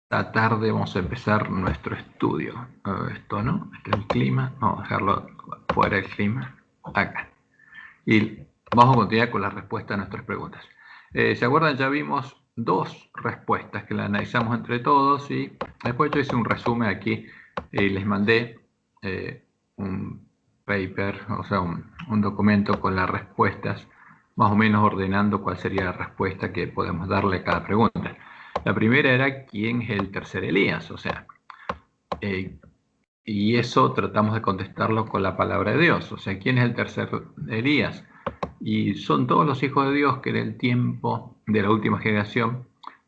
Esta tarde vamos a empezar nuestro estudio. Esto, ¿no? Este es el clima. Vamos a dejarlo fuera el clima. Acá. Y vamos a continuar con la respuesta a nuestras preguntas. ¿Se acuerdan? Ya vimos dos respuestas que las analizamos entre todos y después yo hice un resumen aquí y les mandé un paper, o sea, un documento con las respuestas, más o menos ordenando cuál sería la respuesta que podemos darle a cada pregunta. La primera era ¿quién es el tercer Elías? O sea, y eso tratamos de contestarlo con la palabra de Dios. O sea, ¿quién es el tercer Elías? Y son todos los hijos de Dios que en el tiempo de la última generación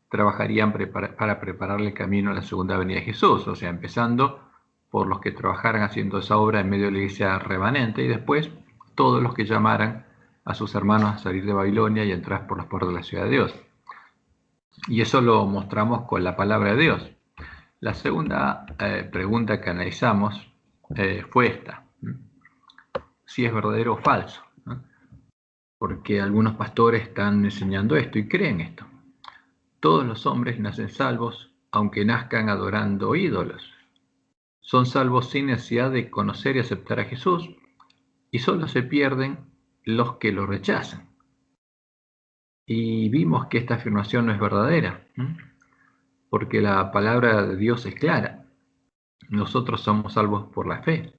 trabajarían para prepararle el camino a la segunda venida de Jesús. O sea, empezando por los que trabajaran haciendo esa obra en medio de la iglesia remanente y después todos los que llamaran a sus hermanos a salir de Babilonia y entrar por las puertas de la ciudad de Dios. Y eso lo mostramos con la palabra de Dios. La segunda pregunta que analizamos fue esta: si es verdadero o falso, ¿no? Porque algunos pastores están enseñando esto y creen esto. Todos los hombres nacen salvos, aunque nazcan adorando ídolos. Son salvos sin necesidad de conocer y aceptar a Jesús, y solo se pierden los que lo rechazan. Y vimos que esta afirmación no es verdadera, ¿no? Porque la palabra de Dios es clara. Nosotros somos salvos por la fe,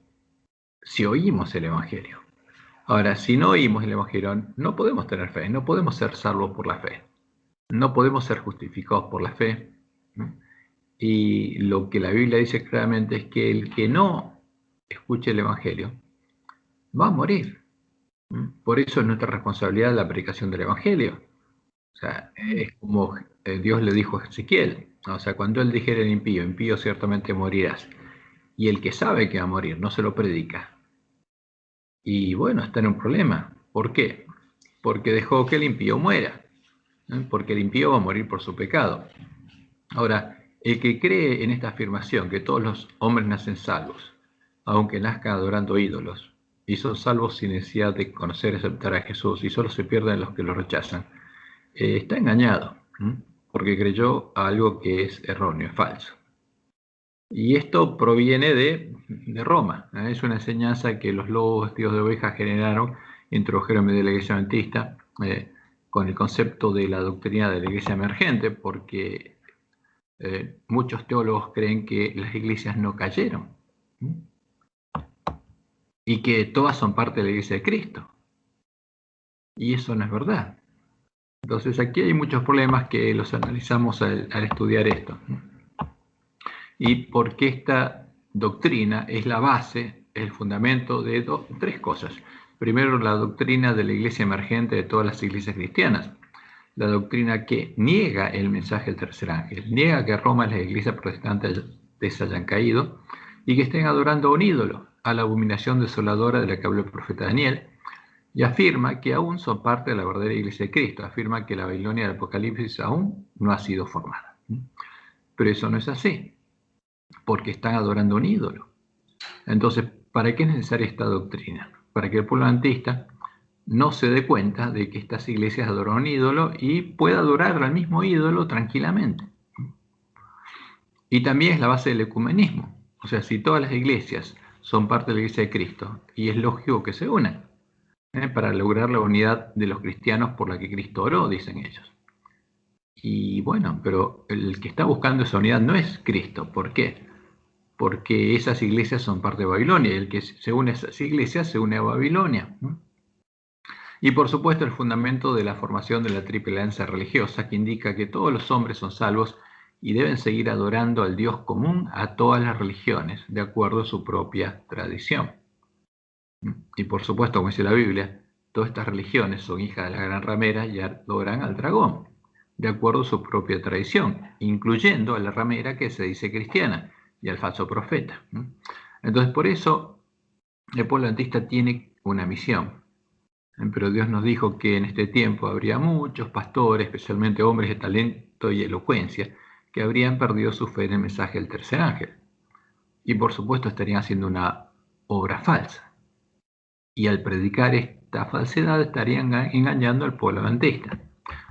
si oímos el Evangelio. Ahora, si no oímos el Evangelio, no podemos tener fe, no podemos ser salvos por la fe, no podemos ser justificados por la fe, ¿no? Y lo que la Biblia dice claramente es que el que no escuche el Evangelio va a morir. Por eso es nuestra responsabilidad la predicación del Evangelio. O sea, es como Dios le dijo a Ezequiel, ¿no? O sea, cuando él dijera al impío, impío ciertamente morirás, y el que sabe que va a morir no se lo predica, y bueno, está en un problema. ¿Por qué? Porque dejó que el impío muera, ¿no? Porque el impío va a morir por su pecado. Ahora, el que cree en esta afirmación, que todos los hombres nacen salvos, aunque nazcan adorando ídolos, y son salvos sin necesidad de conocer y aceptar a Jesús, y solo se pierden los que lo rechazan, está engañado, porque creyó algo que es erróneo, es falso. Y esto proviene de Roma, ¿eh? Es una enseñanza que los lobos vestidos de oveja generaron, introdujeron en medio de la iglesia adventista, con el concepto de la doctrina de la iglesia emergente, porque muchos teólogos creen que las iglesias no cayeron, y que todas son parte de la iglesia de Cristo. Y eso no es verdad. Entonces aquí hay muchos problemas que los analizamos al estudiar esto, ¿no? Y porque esta doctrina es la base, el fundamento de tres cosas. Primero, la doctrina de la iglesia emergente de todas las iglesias cristianas. La doctrina que niega el mensaje del tercer ángel, niega que Roma y las iglesias protestantes hayan caído y que estén adorando a un ídolo, a la abominación desoladora de la que habló el profeta Daniel, y afirma que aún son parte de la verdadera iglesia de Cristo, afirma que la Babilonia del Apocalipsis aún no ha sido formada. Pero eso no es así, porque están adorando a un ídolo. Entonces, ¿para qué es necesaria esta doctrina? Para que el pueblo adventista no se dé cuenta de que estas iglesias adoran a un ídolo y pueda adorar al mismo ídolo tranquilamente. Y también es la base del ecumenismo. O sea, si todas las iglesias son parte de la iglesia de Cristo, y es lógico que se unan, para lograr la unidad de los cristianos por la que Cristo oró, dicen ellos. Y bueno, pero el que está buscando esa unidad no es Cristo. ¿Por qué? Porque esas iglesias son parte de Babilonia, y el que se une a esas iglesias se une a Babilonia. Y por supuesto el fundamento de la formación de la triple alianza religiosa, que indica que todos los hombres son salvos y deben seguir adorando al Dios común a todas las religiones, de acuerdo a su propia tradición. Y por supuesto, como dice la Biblia, todas estas religiones son hijas de la gran ramera y adoran al dragón, de acuerdo a su propia tradición, incluyendo a la ramera que se dice cristiana y al falso profeta. Entonces, por eso el pueblo adventista tiene una misión. Pero Dios nos dijo que en este tiempo habría muchos pastores, especialmente hombres de talento y elocuencia, que habrían perdido su fe en el mensaje del tercer ángel. Y por supuesto estarían haciendo una obra falsa. Y al predicar esta falsedad estarían engañando al pueblo adventista.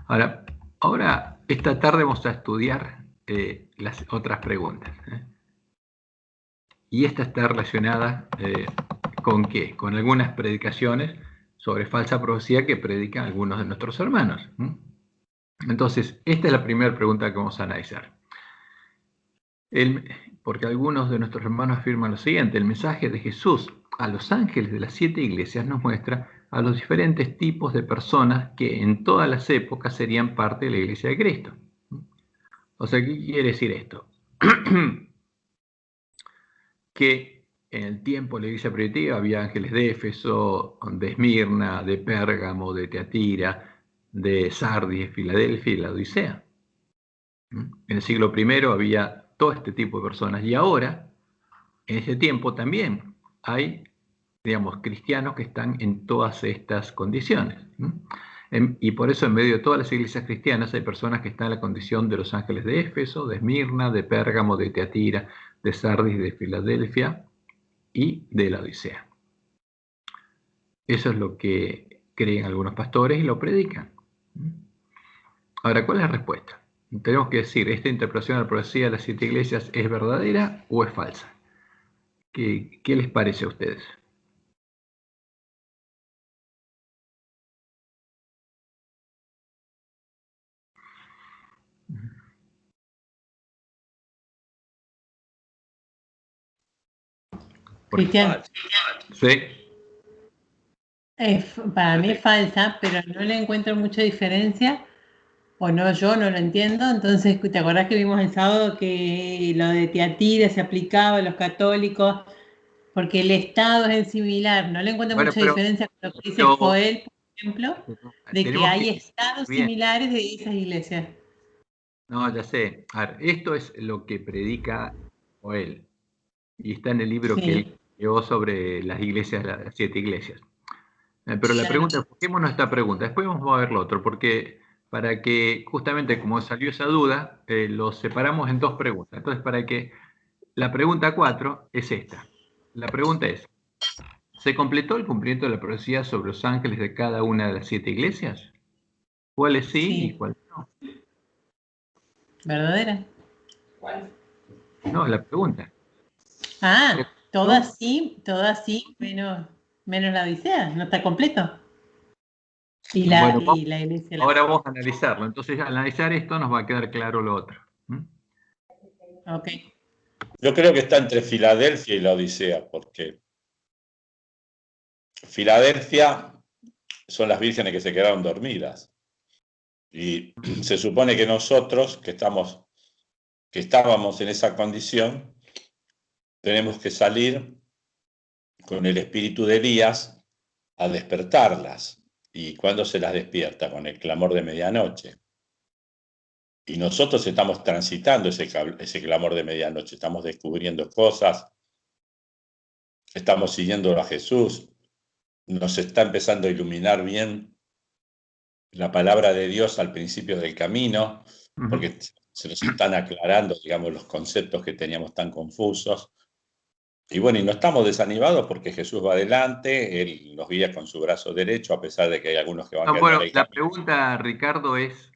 Ahora, esta tarde vamos a estudiar las otras preguntas. Y esta está relacionada ¿con qué? Con algunas predicaciones sobre falsa profecía que predican algunos de nuestros hermanos. Entonces, esta es la primera pregunta que vamos a analizar. Porque algunos de nuestros hermanos afirman lo siguiente: el mensaje de Jesús a los ángeles de las 7 iglesias nos muestra a los diferentes tipos de personas que en todas las épocas serían parte de la iglesia de Cristo. O sea, ¿qué quiere decir esto? Que en el tiempo de la iglesia primitiva había ángeles de Éfeso, de Esmirna, de Pérgamo, de Teatira, de Sardis, de Filadelfia y la Odisea. En el siglo I había todo este tipo de personas, y ahora, en ese tiempo también hay, digamos, cristianos que están en todas estas condiciones. Y por eso en medio de todas las iglesias cristianas hay personas que están en la condición de los ángeles de Éfeso, de Esmirna, de Pérgamo, de Teatira, de Sardis, de Filadelfia y de la Odisea. Eso es lo que creen algunos pastores y lo predican. Ahora, ¿cuál es la respuesta? Tenemos que decir, ¿esta interpretación de la profecía de las 7 iglesias es verdadera o es falsa? ¿Qué les parece a ustedes? Cristian, sí. Para mí es falsa, pero no le encuentro mucha diferencia, o no, yo no lo entiendo. Entonces, ¿te acordás que vimos el sábado que lo de Tiatira se aplicaba a los católicos? Porque el Estado es el similar. No le encuentro Bueno, mucha pero diferencia con lo que dice Joel, por ejemplo, de que tenemos hay que... estados Bien. similares de esas iglesias. No, ya sé. A ver, esto es lo que predica Joel. Y está en el libro que él escribió sobre las iglesias, las 7 iglesias. Pero la pregunta, enfoquémonos esta pregunta. Después vamos a ver lo otro, porque para que, justamente como salió esa duda, lo separamos en 2 preguntas. Entonces, para que la pregunta 4 es esta. La pregunta es: ¿se completó el cumplimiento de la profecía sobre los ángeles de cada una de las 7 iglesias? ¿Cuáles sí y cuáles no? ¿Verdadera? No, la pregunta. Todas sí, menos la Odisea, no está completo. Y la iglesia. Ahora vamos a analizarlo. Entonces, al analizar esto nos va a quedar claro lo otro. Ok. Yo creo que está entre Filadelfia y la Odisea, porque Filadelfia son las vírgenes que se quedaron dormidas. Y se supone que nosotros, que estábamos en esa condición, tenemos que salir con el espíritu de Elías a despertarlas. ¿Y cuándo se las despierta? Con el clamor de medianoche. Y nosotros estamos transitando ese clamor de medianoche, estamos descubriendo cosas, estamos siguiendo a Jesús, nos está empezando a iluminar bien la palabra de Dios al principio del camino, porque se nos están aclarando, digamos, los conceptos que teníamos tan confusos. Y bueno, y no estamos desanimados porque Jesús va adelante, Él nos guía con su brazo derecho, a pesar de que hay algunos que van cayendo en el camino. La pregunta, Ricardo, es: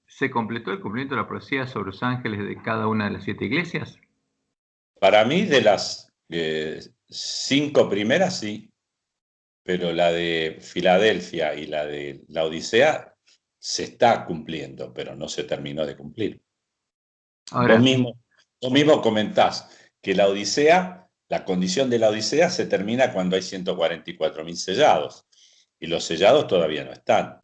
¿se completó el cumplimiento de la profecía sobre los ángeles de cada una de las 7 iglesias? Para mí, de las 5 primeras, sí. Pero la de Filadelfia y la de la Odisea se está cumpliendo, pero no se terminó de cumplir. Ahora, vos mismo comentás que la Odisea, la condición de la Odisea se termina cuando hay 144.000 sellados, y los sellados todavía no están.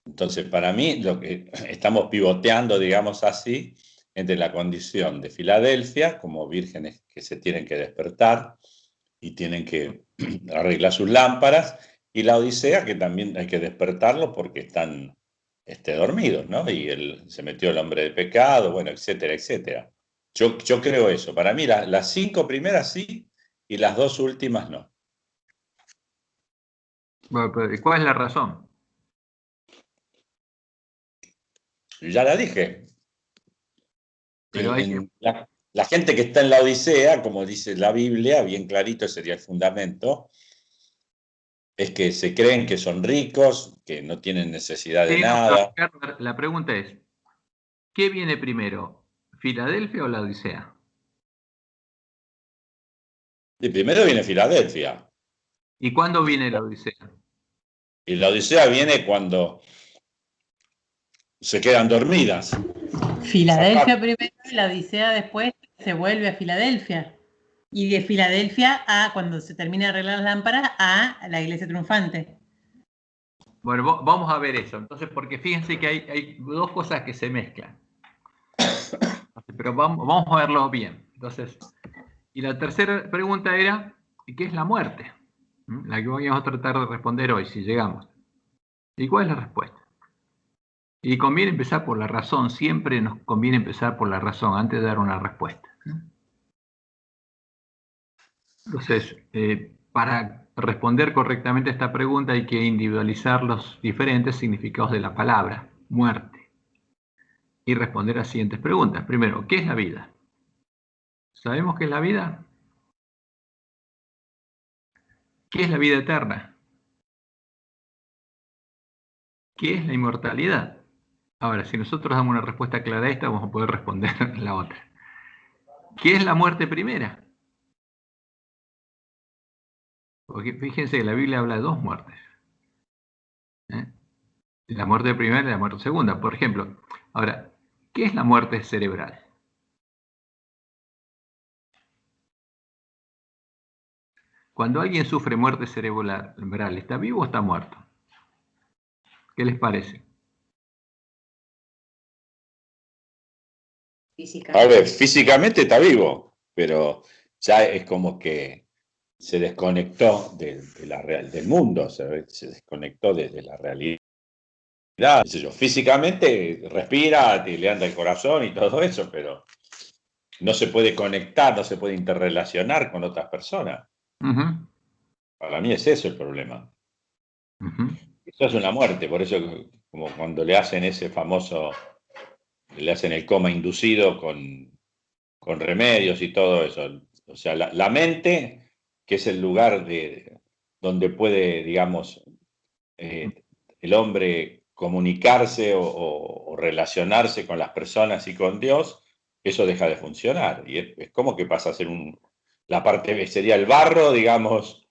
Entonces, para mí, lo que estamos pivoteando, digamos así, entre la condición de Filadelfia, como vírgenes que se tienen que despertar y tienen que arreglar sus lámparas, y la Odisea, que también hay que despertarlo porque están dormidos, ¿no? Y se metió el hombre de pecado, bueno, etcétera, etcétera. Yo creo eso. Para mí, las 5 primeras sí, y las 2 últimas no. ¿cuál es la razón? Ya la dije. Pero la gente que está en la Odisea, como dice la Biblia, bien clarito sería el fundamento, es que se creen que son ricos, que no tienen necesidad de nada. La pregunta es: ¿qué viene primero? ¿Filadelfia o la Odisea? Y primero viene Filadelfia. ¿Y cuándo viene la Odisea? Y la Odisea viene cuando se quedan dormidas. Filadelfia primero y la Odisea después se vuelve a Filadelfia. Y de Filadelfia a, cuando se termina de arreglar las lámparas, a la iglesia triunfante. Bueno, vamos a ver eso. Entonces, porque fíjense que hay dos cosas que se mezclan. Pero vamos a verlo bien. Entonces, y la tercera pregunta era, ¿qué es la muerte? La que vamos a tratar de responder hoy, si llegamos. ¿Y cuál es la respuesta? Y conviene empezar por la razón. Siempre nos conviene empezar por la razón antes de dar una respuesta. Entonces, para responder correctamente a esta pregunta hay que individualizar los diferentes significados de la palabra muerte y responder a las siguientes preguntas. Primero, ¿qué es la vida? ¿Sabemos qué es la vida? ¿Qué es la vida eterna? ¿Qué es la inmortalidad? Ahora, si nosotros damos una respuesta clara a esta, vamos a poder responder la otra. ¿Qué es la muerte primera? Porque fíjense que la Biblia habla de dos muertes. La muerte primera y la muerte segunda, por ejemplo. Ahora, ¿qué es la muerte cerebral? Cuando alguien sufre muerte cerebral, ¿está vivo o está muerto? ¿Qué les parece? A ver, físicamente está vivo, pero ya es como que se desconectó del mundo, se desconectó de la realidad. Qué sé yo, físicamente respira, le anda el corazón y todo eso, pero no se puede conectar, no se puede interrelacionar con otras personas. Para mí es eso el problema. Eso es una muerte, por eso como cuando le hacen ese famoso, le hacen el coma inducido con remedios y todo eso. O sea, la mente, que es el lugar donde puede, digamos, el hombre comunicarse o relacionarse con las personas y con Dios, eso deja de funcionar. Y es como que pasa a ser la parte, sería el barro, digamos,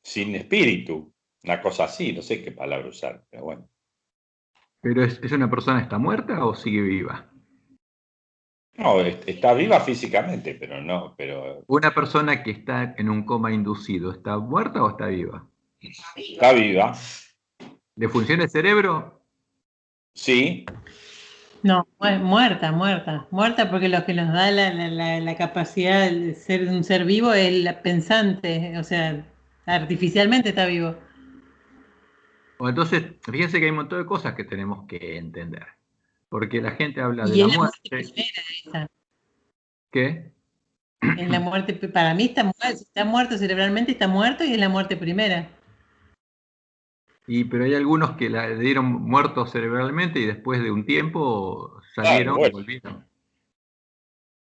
sin espíritu. Una cosa así, no sé qué palabra usar, pero bueno. ¿Pero es una persona que está muerta o sigue viva? No, está viva físicamente, pero no, pero... Una persona que está en un coma inducido, ¿está muerta o está viva? Está viva. ¿Le funciona el cerebro? Sí. No, muerta porque lo que nos da la capacidad de ser un ser vivo es la pensante, o sea, artificialmente está vivo. O entonces, fíjense que hay un montón de cosas que tenemos que entender. Porque la gente habla de Y la es la muerte muerte. primera esa. ¿Qué? Es la muerte, para mí está muerto cerebralmente, está muerto y es la muerte primera. Pero hay algunos que le dieron muertos cerebralmente y después de un tiempo salieron y volvieron.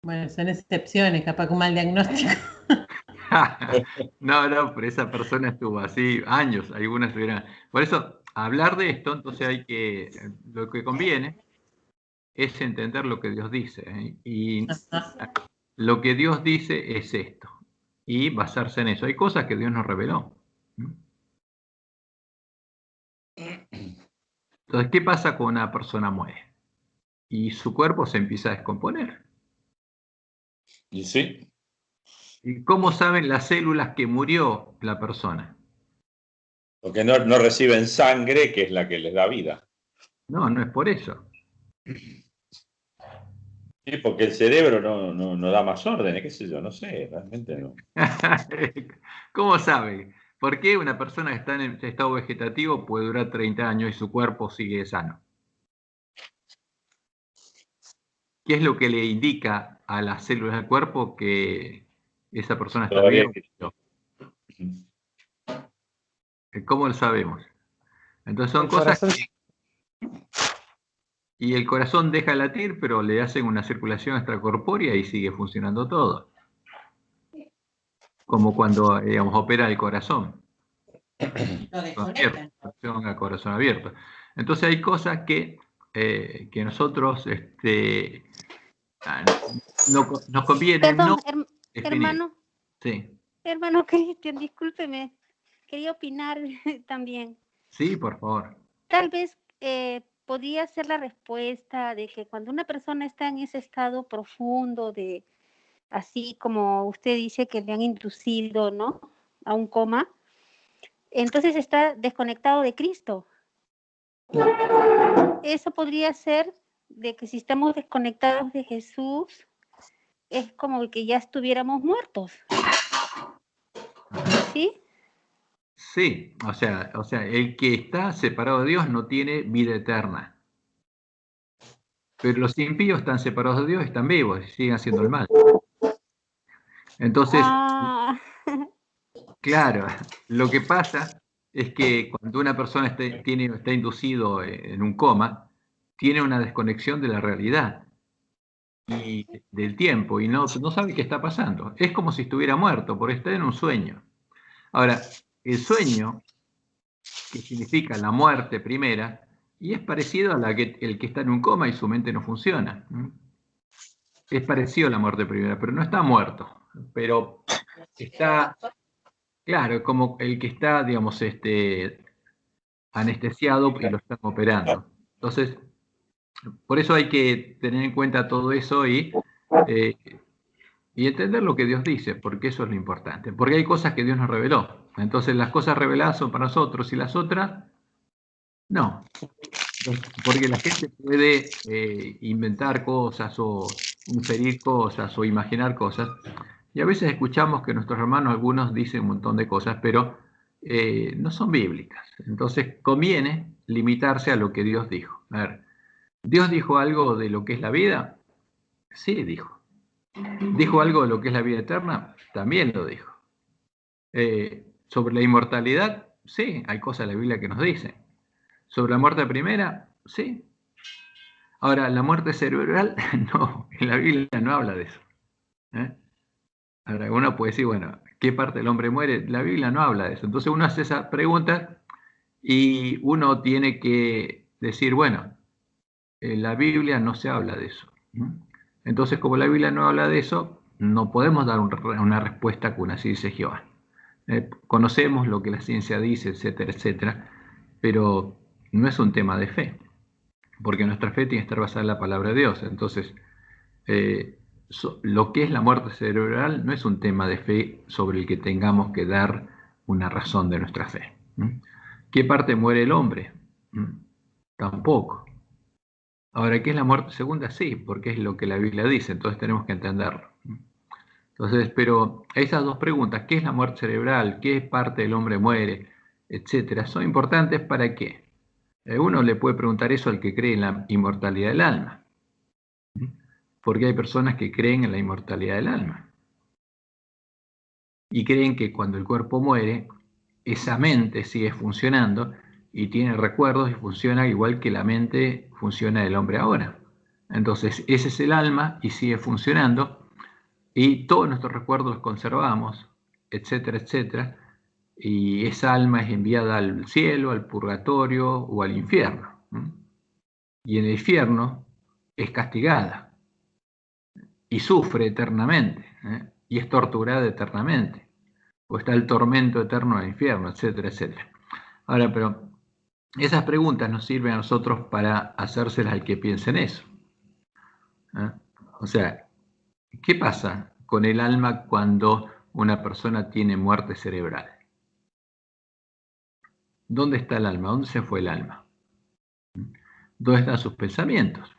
Bueno, son excepciones, capaz que un mal diagnóstico. No, pero esa persona estuvo así años, algunas estuvieron. Por eso, hablar de esto, entonces lo que conviene es entender lo que Dios dice. Y lo que Dios dice es esto. Y basarse en eso. Hay cosas que Dios nos reveló. Entonces, ¿qué pasa cuando una persona muere? Y su cuerpo se empieza a descomponer. ¿Y sí? ¿Y cómo saben las células que murió la persona? Porque no reciben sangre, que es la que les da vida. No es por eso. Sí, porque el cerebro no da más órdenes, qué sé yo, no sé, realmente no. ¿Cómo sabe? ¿Por qué una persona que está en estado vegetativo puede durar 30 años y su cuerpo sigue sano? ¿Qué es lo que le indica a las células del cuerpo que esa persona está Todavía viva? ¿Cómo lo sabemos? Entonces son cosas que... Y el corazón deja de latir, pero le hacen una circulación extracorpórea y sigue funcionando todo. Como cuando, digamos, opera el corazón. A corazón abierto. Entonces hay cosas que nosotros Ah, nos conviene Perdón, no definir. hermano, Sí, hermano Cristian, discúlpeme, quería opinar también. sí, por favor. Tal vez podría ser la respuesta de que cuando una persona está en ese estado profundo de, así como usted dice que le han inducido, ¿no?, a un coma, entonces está desconectado de Cristo. Eso podría ser de que si estamos desconectados de Jesús, es como que ya estuviéramos muertos. ¿Sí? Sí, o sea, el que está separado de Dios no tiene vida eterna. Pero los impíos están separados de Dios, están vivos y siguen haciendo el mal. Entonces, claro, lo que pasa es que cuando una persona está inducido en un coma, tiene una desconexión de la realidad y del tiempo y no sabe qué está pasando. Es como si estuviera muerto, porque está en un sueño. Ahora, el sueño, que significa la muerte primera, y es parecido a el que está en un coma y su mente no funciona. Es parecido a la muerte primera, pero no está muerto. Pero está, claro, es como el que está, digamos, anestesiado y lo están operando. Entonces, por eso hay que tener en cuenta todo eso y entender lo que Dios dice, porque eso es lo importante. Porque hay cosas que Dios nos reveló. Entonces, las cosas reveladas son para nosotros y las otras, no. Porque la gente puede inventar cosas o inferir cosas o imaginar cosas. Y a veces escuchamos que nuestros hermanos, algunos dicen un montón de cosas, pero no son bíblicas. Entonces conviene limitarse a lo que Dios dijo. A ver, ¿Dios dijo algo de lo que es la vida? Sí, dijo. ¿Dijo algo de lo que es la vida eterna? También lo dijo. ¿Sobre la inmortalidad? Sí, hay cosas en la Biblia que nos dicen. ¿Sobre la muerte primera? Sí. Ahora, la muerte cerebral, no, en la Biblia no habla de eso. Ahora, uno puede decir, bueno, ¿qué parte del hombre muere? La Biblia no habla de eso. Entonces uno hace esa pregunta y uno tiene que decir, bueno, en la Biblia no se habla de eso. Entonces, como la Biblia no habla de eso, no podemos dar una respuesta con así dice Jehová. Conocemos lo que la ciencia dice, etcétera, etcétera, pero no es un tema de fe, porque nuestra fe tiene que estar basada en la palabra de Dios. Entonces, lo que es la muerte cerebral no es un tema de fe sobre el que tengamos que dar una razón de nuestra fe. ¿Qué parte muere el hombre? Tampoco. Ahora, ¿qué es la muerte segunda? Sí, porque es lo que la Biblia dice, entonces tenemos que entenderlo. Entonces, pero esas dos preguntas, ¿qué es la muerte cerebral? ¿Qué parte del hombre muere? Etcétera, son importantes para qué. Uno le puede preguntar eso al que cree en la inmortalidad del alma, porque hay personas que creen en la inmortalidad del alma y creen que cuando el cuerpo muere, esa mente sigue funcionando y tiene recuerdos y funciona igual que la mente funciona del hombre ahora. Entonces, ese es el alma y sigue funcionando y todos nuestros recuerdos los conservamos, etcétera, etcétera, y esa alma es enviada al cielo, al purgatorio o al infierno. Y en el infierno es castigada y sufre eternamente, y es torturada eternamente, o está el tormento eterno del infierno, etcétera, etcétera. Ahora, pero esas preguntas nos sirven a nosotros para hacérselas al que piense en eso. O sea, ¿qué pasa con el alma cuando una persona tiene muerte cerebral? ¿Dónde está el alma? ¿Dónde se fue el alma? ¿Dónde están sus pensamientos?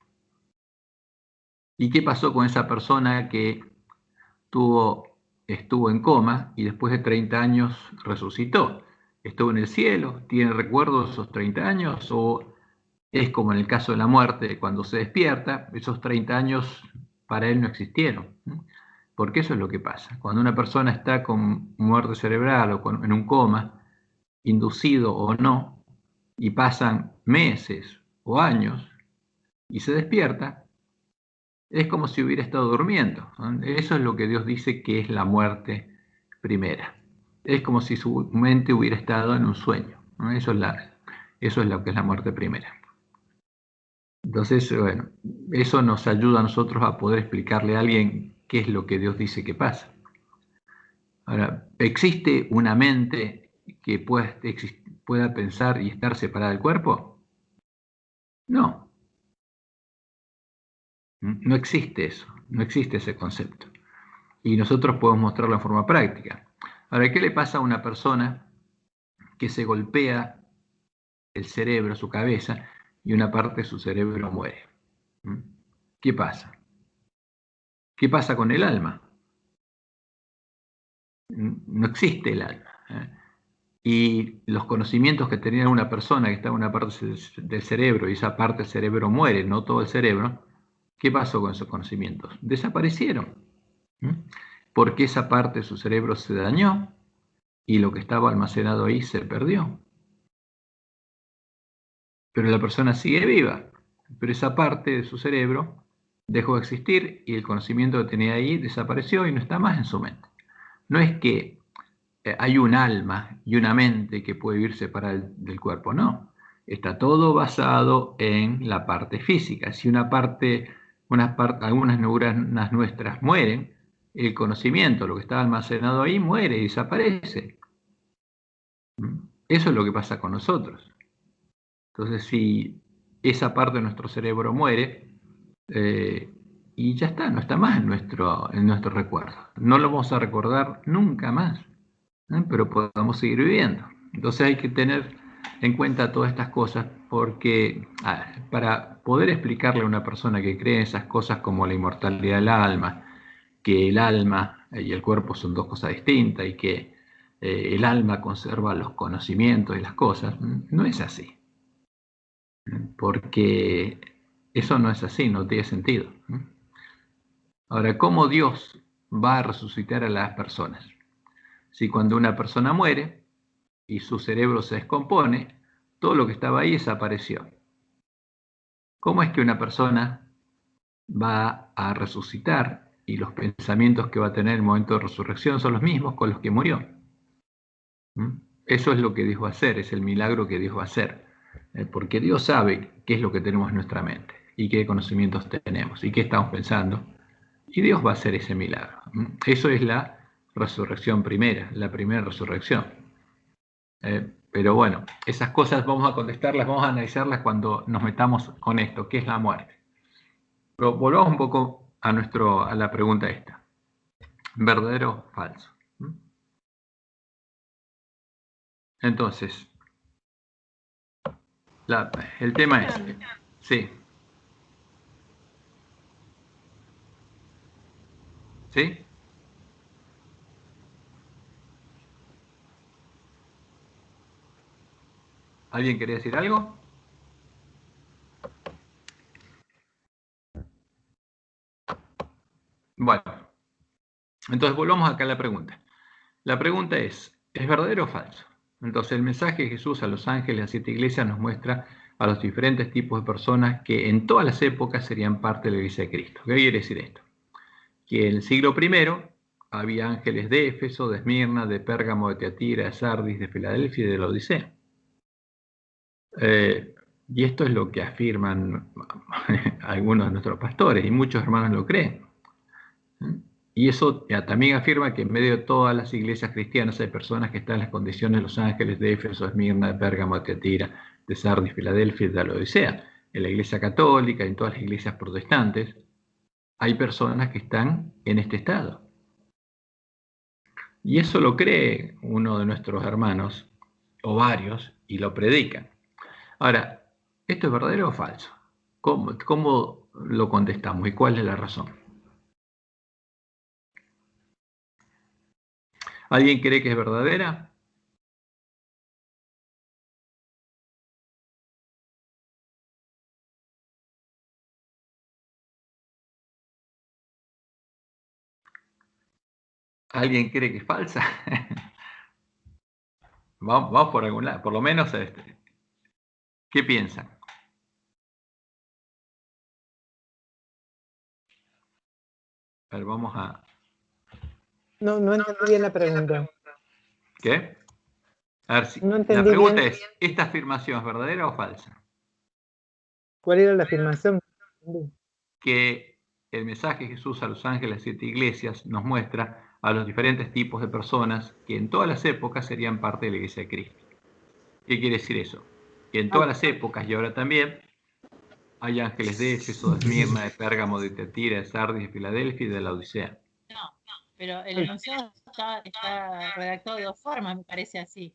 ¿Y qué pasó con esa persona que estuvo en coma y después de 30 años resucitó? ¿Estuvo en el cielo? ¿Tiene recuerdos de esos 30 años? ¿O es como en el caso de la muerte, cuando se despierta, esos 30 años para él no existieron? Porque eso es lo que pasa. Cuando una persona está con muerte cerebral o en un coma, inducido o no, y pasan meses o años y se despierta, es como si hubiera estado durmiendo. Eso es lo que Dios dice que es la muerte primera. Es como si su mente hubiera estado en un sueño. Eso es lo que es la muerte primera. Entonces, bueno, eso nos ayuda a nosotros a poder explicarle a alguien qué es lo que Dios dice que pasa. Ahora, ¿existe una mente que pueda pensar y estar separada del cuerpo? No, no existe eso, no existe ese concepto. Y nosotros podemos mostrarlo en forma práctica. Ahora, ¿qué le pasa a una persona que se golpea el cerebro, su cabeza, y una parte de su cerebro muere? ¿Qué pasa? ¿Qué pasa con el alma? No existe el alma. Y los conocimientos que tenía una persona que está en una parte del cerebro y esa parte del cerebro muere, no todo el cerebro, ¿qué pasó con esos conocimientos? Desaparecieron. Porque esa parte de su cerebro se dañó y lo que estaba almacenado ahí se perdió. Pero la persona sigue viva, pero esa parte de su cerebro dejó de existir y el conocimiento que tenía ahí desapareció y no está más en su mente. No es que hay un alma y una mente que puede vivir separada del cuerpo, no. Está todo basado en la parte física. Si algunas neuronas nuestras mueren, el conocimiento, lo que está almacenado ahí, muere y desaparece. Eso es lo que pasa con nosotros. Entonces, si esa parte de nuestro cerebro muere, y ya está, no está más en nuestro recuerdo. No lo vamos a recordar nunca más, pero podamos seguir viviendo. Entonces hay que tener en cuenta todas estas cosas porque para poder explicarle a una persona que cree en esas cosas como la inmortalidad del alma, que el alma y el cuerpo son dos cosas distintas y que el alma conserva los conocimientos y las cosas, no es así. Porque eso no es así, no tiene sentido. Ahora, ¿cómo Dios va a resucitar a las personas? Si cuando una persona muere y su cerebro se descompone, todo lo que estaba ahí desapareció. ¿Cómo es que una persona va a resucitar y los pensamientos que va a tener en el momento de resurrección son los mismos con los que murió? Eso es lo que Dios va a hacer, es el milagro que Dios va a hacer. Porque Dios sabe qué es lo que tenemos en nuestra mente y qué conocimientos tenemos y qué estamos pensando. Y Dios va a hacer ese milagro. Eso es la resurrección primera, la primera resurrección. Pero bueno, esas cosas vamos a contestarlas, vamos a analizarlas cuando nos metamos con esto, ¿qué es la muerte? Pero volvamos un poco a la pregunta esta. ¿Verdadero o falso? Entonces, el tema es... Sí. ¿Sí? ¿Alguien quería decir algo? Bueno, entonces volvamos acá a la pregunta. La pregunta ¿es verdadero o falso? Entonces el mensaje de Jesús a los ángeles, a las 7 iglesias, nos muestra a los diferentes tipos de personas que en todas las épocas serían parte de la iglesia de Cristo. ¿Qué quiere decir esto? Que en el siglo I había ángeles de Éfeso, de Esmirna, de Pérgamo, de Tiatira, de Sardis, de Filadelfia y de la Odisea. Y esto es lo que afirman algunos de nuestros pastores y muchos hermanos lo creen. Y eso también afirma que en medio de todas las iglesias cristianas hay personas que están en las condiciones de los ángeles de Éfeso, Esmirna, de Pérgamo, de Tiatira, de Sardis, Filadelfia y de la Odisea. En la iglesia católica, en todas las iglesias protestantes, hay personas que están en este estado. Y eso lo cree uno de nuestros hermanos, o varios, y lo predican. Ahora, ¿esto es verdadero o falso? ¿Cómo lo contestamos y cuál es la razón? ¿Alguien cree que es verdadera? ¿Alguien cree que es falsa? Vamos por algún lado, por lo menos ¿qué piensan? A ver, vamos a... No entendí bien la pregunta. ¿Qué? A ver, No la entendí pregunta bien. es, ¿esta afirmación es verdadera o falsa? ¿Cuál era la afirmación? Que el mensaje de Jesús a los ángeles de las 7 iglesias nos muestra a los diferentes tipos de personas que en todas las épocas serían parte de la iglesia de Cristo. ¿Qué quiere decir eso? Que en todas las épocas y ahora también hay ángeles de Éfeso, de Esmirna, de Pérgamo, de Tiatira, de Sardis, de Filadelfia y de la Odisea. No, pero el enunciado está redactado de dos formas, me parece así.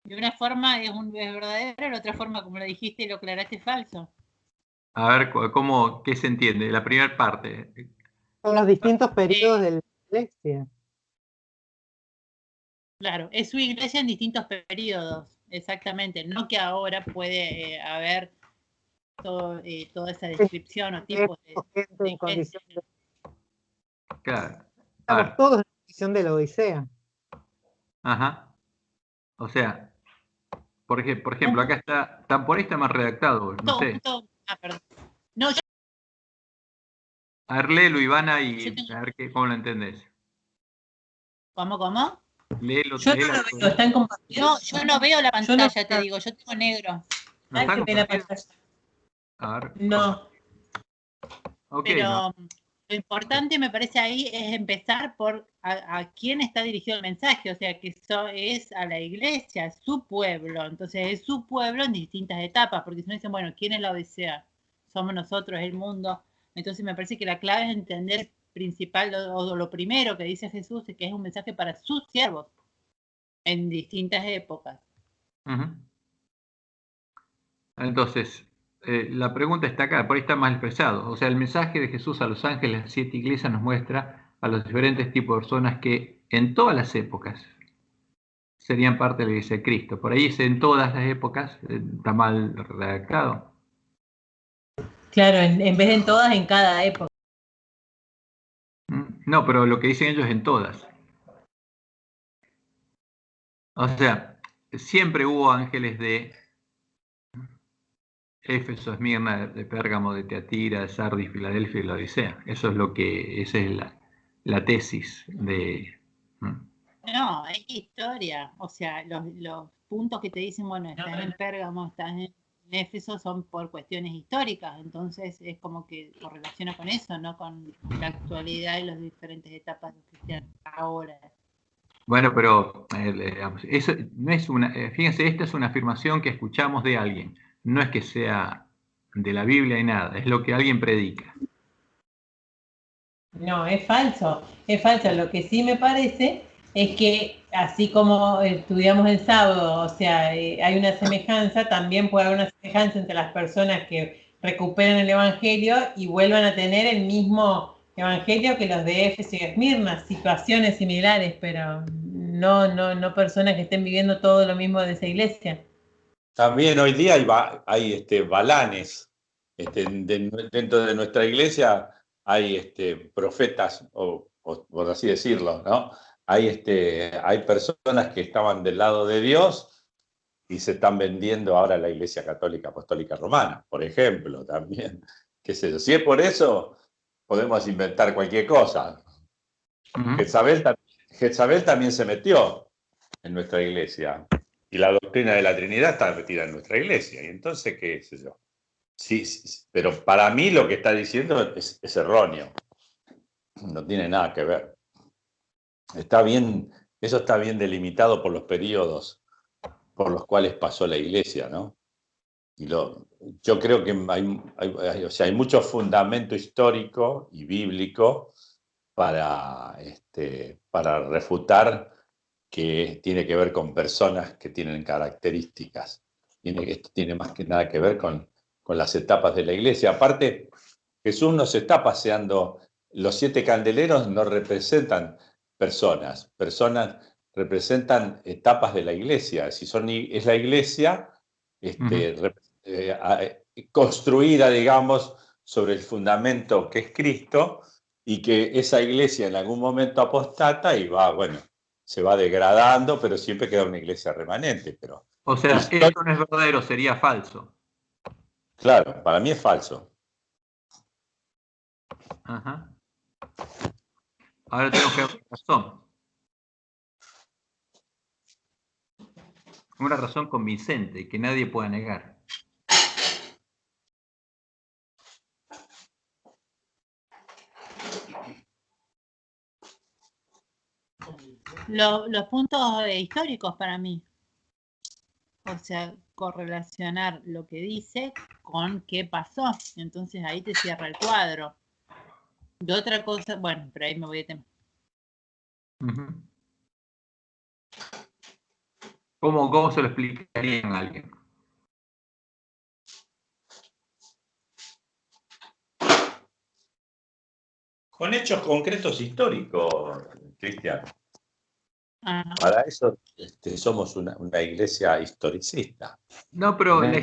De una forma es verdadero, de la otra forma, como lo dijiste y lo aclaraste, es falso. A ver, ¿qué se entiende? La primera parte. Son los distintos periodos de la iglesia. Claro, es su iglesia en distintos periodos, exactamente. No que ahora puede haber toda esa descripción o tipo de en condición de... Claro. Estamos todos en condición de la Odisea. Ajá. O sea, por ejemplo, acá está, por ahí está más redactado, no sé. Perdón. No, yo... A ver, léelo, Ivana, y a ver cómo lo entendés. ¿Cómo? Léelo, yo no lo veo, ¿están compartiendo? No, yo no veo la pantalla, te digo, yo tengo negro. ¿No está compartido? A ver. No. Okay, pero no. Lo importante me parece ahí es empezar por a quién está dirigido el mensaje, o sea que eso es a la iglesia, su pueblo, entonces es su pueblo en distintas etapas, porque si no dicen, bueno, ¿quién es la Odisea? Somos nosotros, el mundo. Entonces me parece que la clave es entender principal o lo primero que dice Jesús, que es un mensaje para sus siervos en distintas épocas. Entonces, la pregunta está acá, por ahí está mal expresado. O sea, el mensaje de Jesús a los ángeles de las 7 iglesias nos muestra a los diferentes tipos de personas que en todas las épocas serían parte de la iglesia de Cristo. Por ahí dice en todas las épocas, está mal redactado. Claro, en vez de en todas, en cada época. No, pero lo que dicen ellos en todas. O sea, siempre hubo ángeles de Éfeso, Esmirna, de Pérgamo, de Tiatira, de Sardis, Filadelfia y la Odisea. Esa es la tesis de... No, es historia. O sea, los puntos que te dicen, bueno, estás en Pérgamo, estás en Éfeso, son por cuestiones históricas. Entonces es como que correlaciona con eso, no con la actualidad y las diferentes etapas de cristianos ahora. Bueno, pero eso no es fíjense, esta es una afirmación que escuchamos de alguien. No es que sea de la Biblia y nada, es lo que alguien predica. No, es falso. Lo que sí me parece es que así como estudiamos el sábado, o sea, hay una semejanza, también puede haber una semejanza entre las personas que recuperen el Evangelio y vuelvan a tener el mismo Evangelio que los de Éfeso y Esmirna, situaciones similares, pero no personas que estén viviendo todo lo mismo de esa iglesia. También hoy día hay balanes. Dentro de nuestra iglesia hay profetas, o por así decirlo, ¿no? Hay personas que estaban del lado de Dios y se están vendiendo ahora a la Iglesia Católica Apostólica Romana, por ejemplo, también. ¿Qué sé yo? Si es por eso, podemos inventar cualquier cosa. Jezabel también se metió en nuestra iglesia. Y la doctrina de la Trinidad está metida en nuestra iglesia. Y entonces, ¿qué sé yo? Sí, pero para mí lo que está diciendo es erróneo. No tiene nada que ver. Eso está bien delimitado por los periodos por los cuales pasó la iglesia, ¿no? Y yo creo que hay mucho fundamento histórico y bíblico para refutar que tiene que ver con personas que tienen características. Esto tiene más que nada que ver con las etapas de la iglesia. Aparte, Jesús no se está paseando, los 7 candeleros no representan personas representan etapas de la iglesia. Es la iglesia construida, digamos, sobre el fundamento que es Cristo, y que esa iglesia en algún momento apostata y se va degradando, pero siempre queda una iglesia remanente. O sea, esto no es verdadero, sería falso. Claro, para mí es falso. Ajá. Ahora tenemos que dar razón. Una razón convincente que nadie pueda negar. Los puntos históricos para mí. O sea, correlacionar lo que dice con qué pasó. Entonces ahí te cierra el cuadro. De otra cosa, bueno, pero ahí me voy de tema. ¿Cómo se lo explicarían a alguien? Con hechos concretos históricos, Cristian. Ajá. Para eso somos una iglesia historicista. No, pero la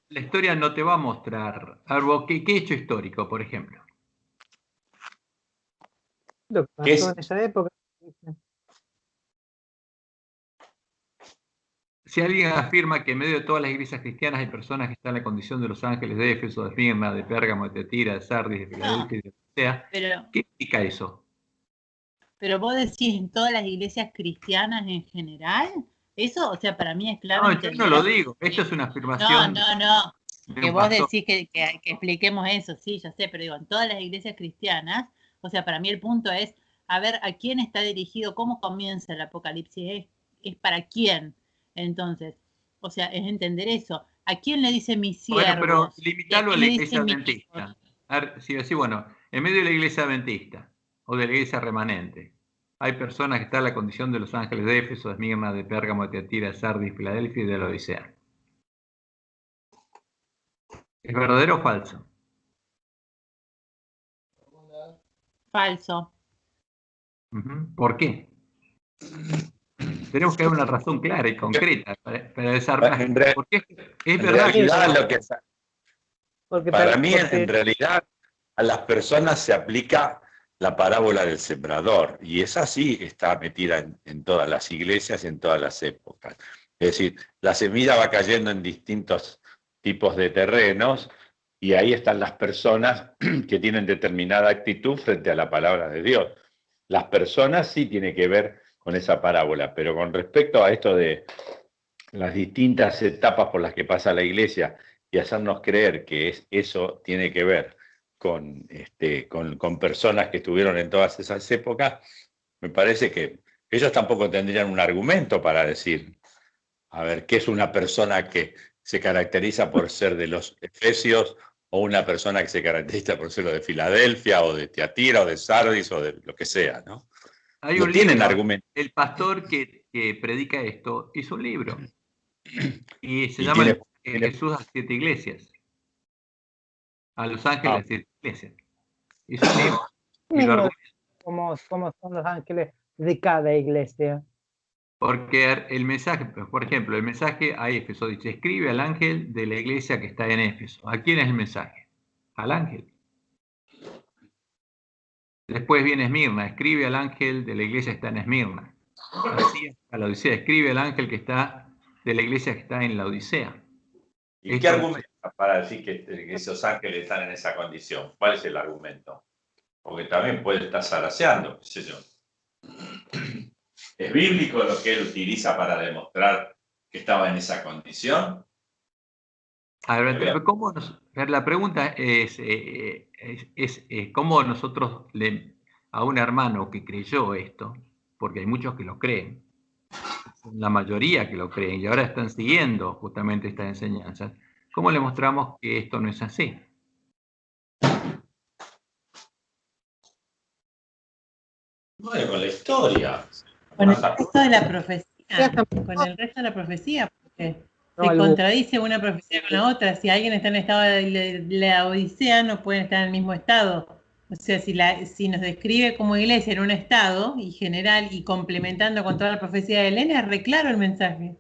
historia no te va a mostrar. ¿Qué hecho histórico, por ejemplo? Lo que pasó en esa época. Si alguien afirma que en medio de todas las iglesias cristianas hay personas que están en la condición de los ángeles de Éfeso, de Esmirna, de Pérgamo, de Tiatira, de Sardis, de Filadelfia, de Laodicea, ¿qué implica eso? Pero vos decís en todas las iglesias cristianas en general, eso, o sea, para mí es clave. No, yo no lo digo, esto es una afirmación. No, que vos decís que expliquemos eso, sí, ya sé, pero digo, en todas las iglesias cristianas, o sea, para mí el punto es, a ver, ¿a quién está dirigido? ¿Cómo comienza el Apocalipsis? ¿Es para quién? Entonces, o sea, es entender eso. ¿A quién le dice mi siervo? Bueno, pero limitarlo a la iglesia adventista. A ver, si decís, bueno, en medio de la iglesia adventista o de la iglesia remanente, hay personas que están en la condición de los ángeles de Éfeso, de Esmirna, de Pérgamo, de Tiatira, de Sardis, Filadelfia y de Laodicea. ¿Es verdadero o falso? Falso. ¿Por qué? Tenemos que dar una razón clara y concreta para desarmar. Porque es verdad. Para mí, en realidad, a las personas se aplica la parábola del sembrador, y esa sí está metida en todas las iglesias y en todas las épocas. Es decir, la semilla va cayendo en distintos tipos de terrenos, y ahí están las personas que tienen determinada actitud frente a la palabra de Dios. Las personas sí tienen que ver con esa parábola, pero con respecto a esto de las distintas etapas por las que pasa la iglesia y hacernos creer que eso tiene que ver con personas que estuvieron en todas esas épocas, me parece que ellos tampoco tendrían un argumento para decir, a ver, ¿qué es una persona que se caracteriza por ser de los Efesios o una persona que se caracteriza por ser de Filadelfia o de Tiatira o de Sardis o de lo que sea, ¿no? Hay un libro, argumento. El pastor que predica esto hizo un libro y se llama Jesús a las 7 iglesias, a los ángeles a las 7 iglesias. Hizo un libro. ¿Cómo son los ángeles de cada iglesia? Porque el mensaje, por ejemplo, el mensaje a Éfeso dice, escribe al ángel de la iglesia que está en Éfeso. ¿A quién es el mensaje? Al ángel. Después viene Esmirna, escribe al ángel de la iglesia que está en Esmirna. Así a la Odisea, escribe al ángel que está de la iglesia que está en la Odisea. ¿Y qué argumento para decir que esos ángeles están en esa condición? ¿Cuál es el argumento? Porque también puede estar zaraseando, qué sé yo. ¿Es bíblico lo que él utiliza para demostrar que estaba en esa condición? A ver, la pregunta es cómo nosotros, a un hermano que creyó esto, porque hay muchos que lo creen, la mayoría que lo creen y ahora están siguiendo justamente estas enseñanzas, ¿cómo le mostramos que esto no es así? Bueno, con la historia. Con el resto de la profecía, porque se contradice una profecía con la otra. Si alguien está en estado de la Odisea, no pueden estar en el mismo estado. O sea, si nos describe como iglesia en un estado y general y complementando con toda la profecía de Elena, es re claro el mensaje.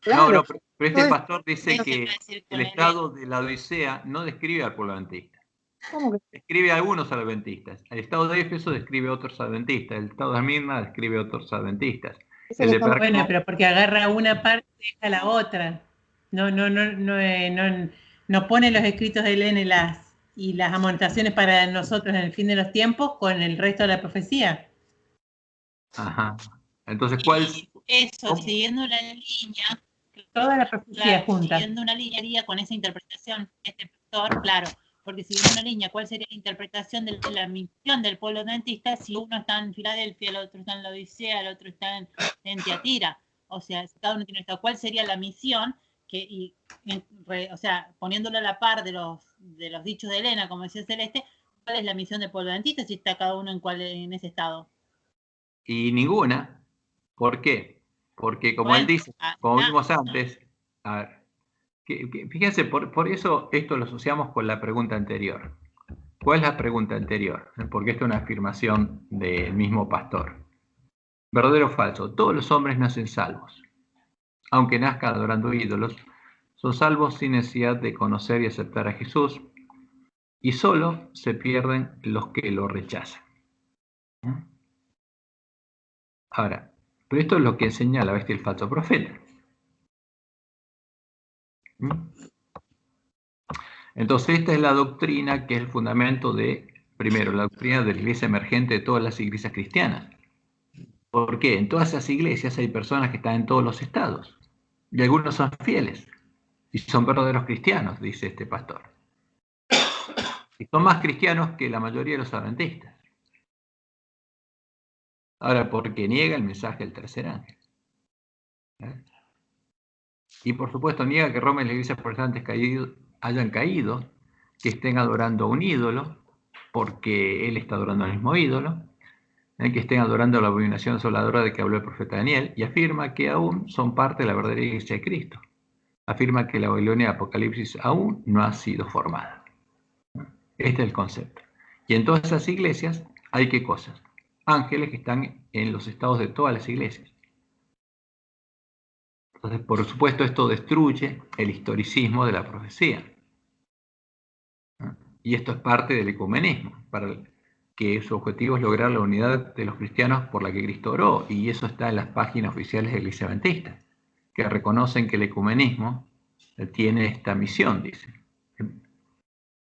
Claro. No, pero este pastor dice que el estado de la Odisea no describe al pueblo adventista. ¿Cómo que? Describe a algunos adventistas. El estado de Éfeso describe a otros adventistas. El estado de Esmirna describe a otros adventistas. Bueno, pero porque agarra una parte y deja la otra. No pone los escritos de Elena y las amonestaciones para nosotros en el fin de los tiempos con el resto de la profecía. Ajá. Entonces, ¿cuál? Eso, siguiendo la línea. Toda la profecía junta. Siguiendo una línea con esa interpretación, este pastor, claro, porque si viene una línea, ¿cuál sería la interpretación de la misión del pueblo adventista si uno está en Filadelfia, el otro está en la Odisea, el otro está en Tiatira? O sea, si cada uno tiene esta, ¿cuál sería la misión? O sea, poniéndolo a la par de los dichos de Elena, como decía Celeste, ¿cuál es la misión del pueblo adventista si está cada uno en ese estado? Y ninguna. ¿Por qué? Porque como él dice, como vimos antes, a ver, fíjense, por eso esto lo asociamos con la pregunta anterior. ¿Cuál es la pregunta anterior? Porque esta es una afirmación del mismo pastor. ¿Verdadero o falso? Todos los hombres nacen salvos. Aunque nazcan adorando ídolos, son salvos sin necesidad de conocer y aceptar a Jesús, y solo se pierden los que lo rechazan. Ahora, pero esto es lo que enseña la bestia y el falso profeta. Entonces, esta es la doctrina que es el fundamento de, primero, la doctrina de la iglesia emergente de todas las iglesias cristianas. ¿Por qué? En todas esas iglesias hay personas que están en todos los estados, y algunos son fieles, y son verdaderos cristianos, dice este pastor. Y son más cristianos que la mayoría de los adventistas. Ahora, porque niega el mensaje del tercer ángel. Y por supuesto niega que Roma y las iglesias protestantes hayan caído, que estén adorando a un ídolo, porque él está adorando al mismo ídolo, que estén adorando la abominación asoladora de que habló el profeta Daniel, y afirma que aún son parte de la verdadera iglesia de Cristo. Afirma que la Babilonia de Apocalipsis aún no ha sido formada. Este es el concepto. Y en todas esas iglesias hay ¿qué cosas? Ángeles que están en los estados de todas las iglesias. Entonces, por supuesto, esto destruye el historicismo de la profecía. Y esto es parte del ecumenismo, para que su objetivo es lograr la unidad de los cristianos por la que Cristo oró, y eso está en las páginas oficiales de la Iglesia Adventista, que reconocen que el ecumenismo tiene esta misión, dicen.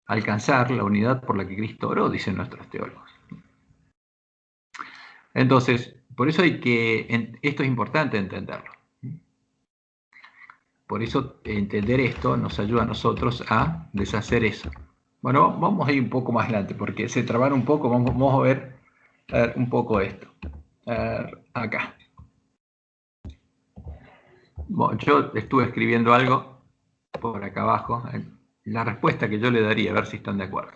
Alcanzar la unidad por la que Cristo oró, dicen nuestros teólogos. Entonces, por eso esto es importante entenderlo. Por eso entender esto nos ayuda a nosotros a deshacer eso. Bueno, vamos a ir un poco más adelante, porque se trabaron un poco, vamos a ver un poco esto. Acá. Bueno, yo estuve escribiendo algo por acá abajo, la respuesta que yo le daría, a ver si están de acuerdo.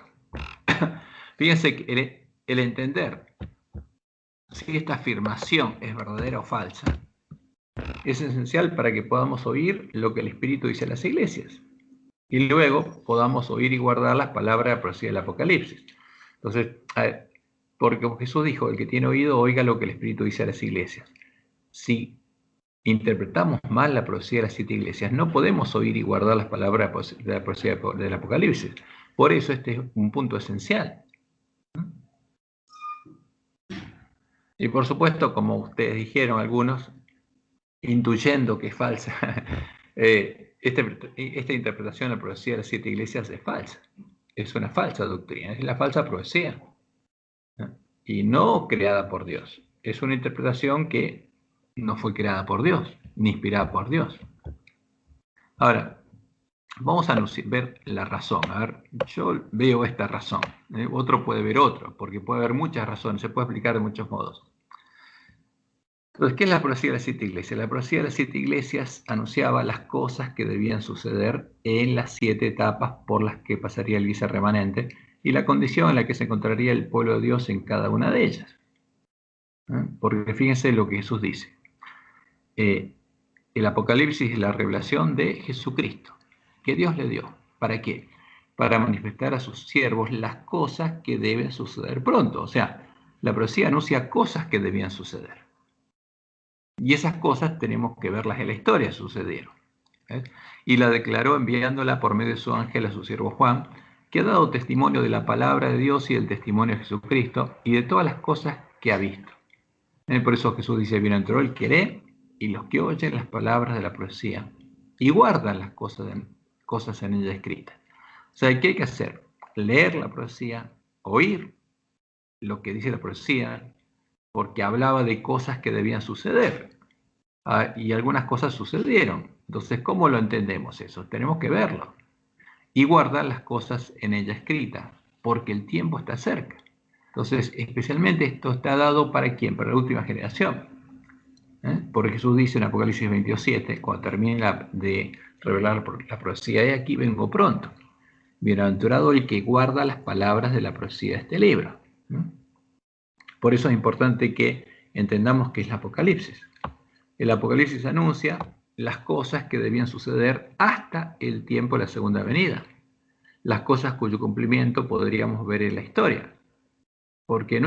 Fíjense que el entender si esta afirmación es verdadera o falsa es esencial para que podamos oír lo que el Espíritu dice a las iglesias y luego podamos oír y guardar las palabras de la profecía del Apocalipsis. Entonces, porque Jesús dijo, el que tiene oído oiga lo que el Espíritu dice a las iglesias. Si interpretamos mal la profecía de las 7 iglesias, no podemos oír y guardar las palabras de la profecía del Apocalipsis. Por eso este es un punto esencial. Y por supuesto, como ustedes dijeron algunos, intuyendo que es falsa, esta interpretación de la profecía de las 7 iglesias es falsa. Es una falsa doctrina, es la falsa profecía. Y no creada por Dios. Es una interpretación que no fue creada por Dios, ni inspirada por Dios. Ahora, vamos a ver la razón. A ver, yo veo esta razón. Otro puede ver otro, porque puede haber muchas razones, se puede explicar de muchos modos. Entonces, ¿qué es la profecía de las 7 iglesias? La profecía de las 7 iglesias anunciaba las cosas que debían suceder en las 7 etapas por las que pasaría la iglesia remanente y la condición en la que se encontraría el pueblo de Dios en cada una de ellas. Porque fíjense lo que Jesús dice. El Apocalipsis es la revelación de Jesucristo, que Dios le dio. ¿Para qué? Para manifestar a sus siervos las cosas que deben suceder pronto. O sea, la profecía anuncia cosas que debían suceder. Y esas cosas tenemos que verlas en la historia, sucedieron. Y la declaró enviándola por medio de su ángel a su siervo Juan, que ha dado testimonio de la palabra de Dios y del testimonio de Jesucristo y de todas las cosas que ha visto. Por eso Jesús dice, bienaventurado el que lee y los que oyen las palabras de la profecía y guardan las cosas en ella escritas. O sea, ¿qué hay que hacer? Leer la profecía, oír lo que dice la profecía, porque hablaba de cosas que debían suceder. Y algunas cosas sucedieron. Entonces, ¿cómo lo entendemos eso? Tenemos que verlo. y guarda las cosas en ella escritas, porque el tiempo está cerca. Entonces, especialmente esto está dado ¿para quién? Para la última generación. Porque Jesús dice en Apocalipsis 27, cuando termina de revelar la profecía, de aquí vengo pronto. Bienaventurado el que guarda las palabras de la profecía de este libro. Por eso es importante que entendamos qué es el Apocalipsis. El Apocalipsis anuncia las cosas que debían suceder hasta el tiempo de la segunda venida. Las cosas cuyo cumplimiento podríamos ver en la historia. Porque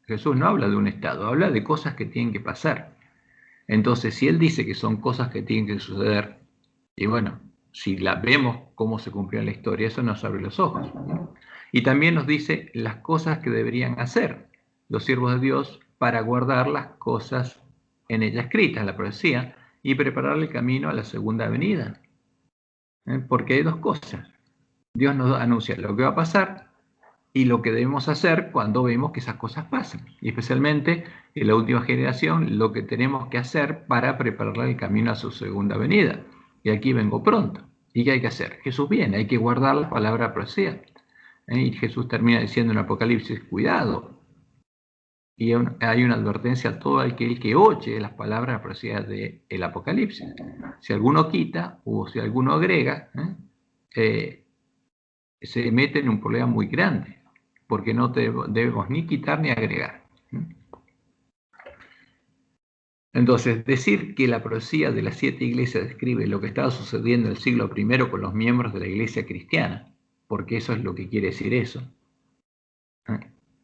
Jesús no habla de un estado, habla de cosas que tienen que pasar. Entonces, si él dice que son cosas que tienen que suceder, y bueno, si vemos cómo se cumplió en la historia, eso nos abre los ojos. Y también nos dice las cosas que deberían hacer los siervos de Dios para guardar las cosas en ella escritas, en la profecía, y preparar el camino a la segunda venida. Porque hay dos cosas. Dios nos anuncia lo que va a pasar y lo que debemos hacer cuando vemos que esas cosas pasan. Y especialmente en la última generación, lo que tenemos que hacer para prepararle el camino a su segunda venida. Y aquí vengo pronto. ¿Y qué hay que hacer? Jesús viene, hay que guardar la palabra profecía. Y Jesús termina diciendo en Apocalipsis, cuidado. Y hay una advertencia a todo aquel que oye las palabras profecías del Apocalipsis. Si alguno quita o si alguno agrega, se mete en un problema muy grande, porque no debemos ni quitar ni agregar. Entonces, decir que la profecía de las 7 iglesias describe lo que estaba sucediendo en el siglo I con los miembros de la iglesia cristiana, porque eso es lo que quiere decir eso,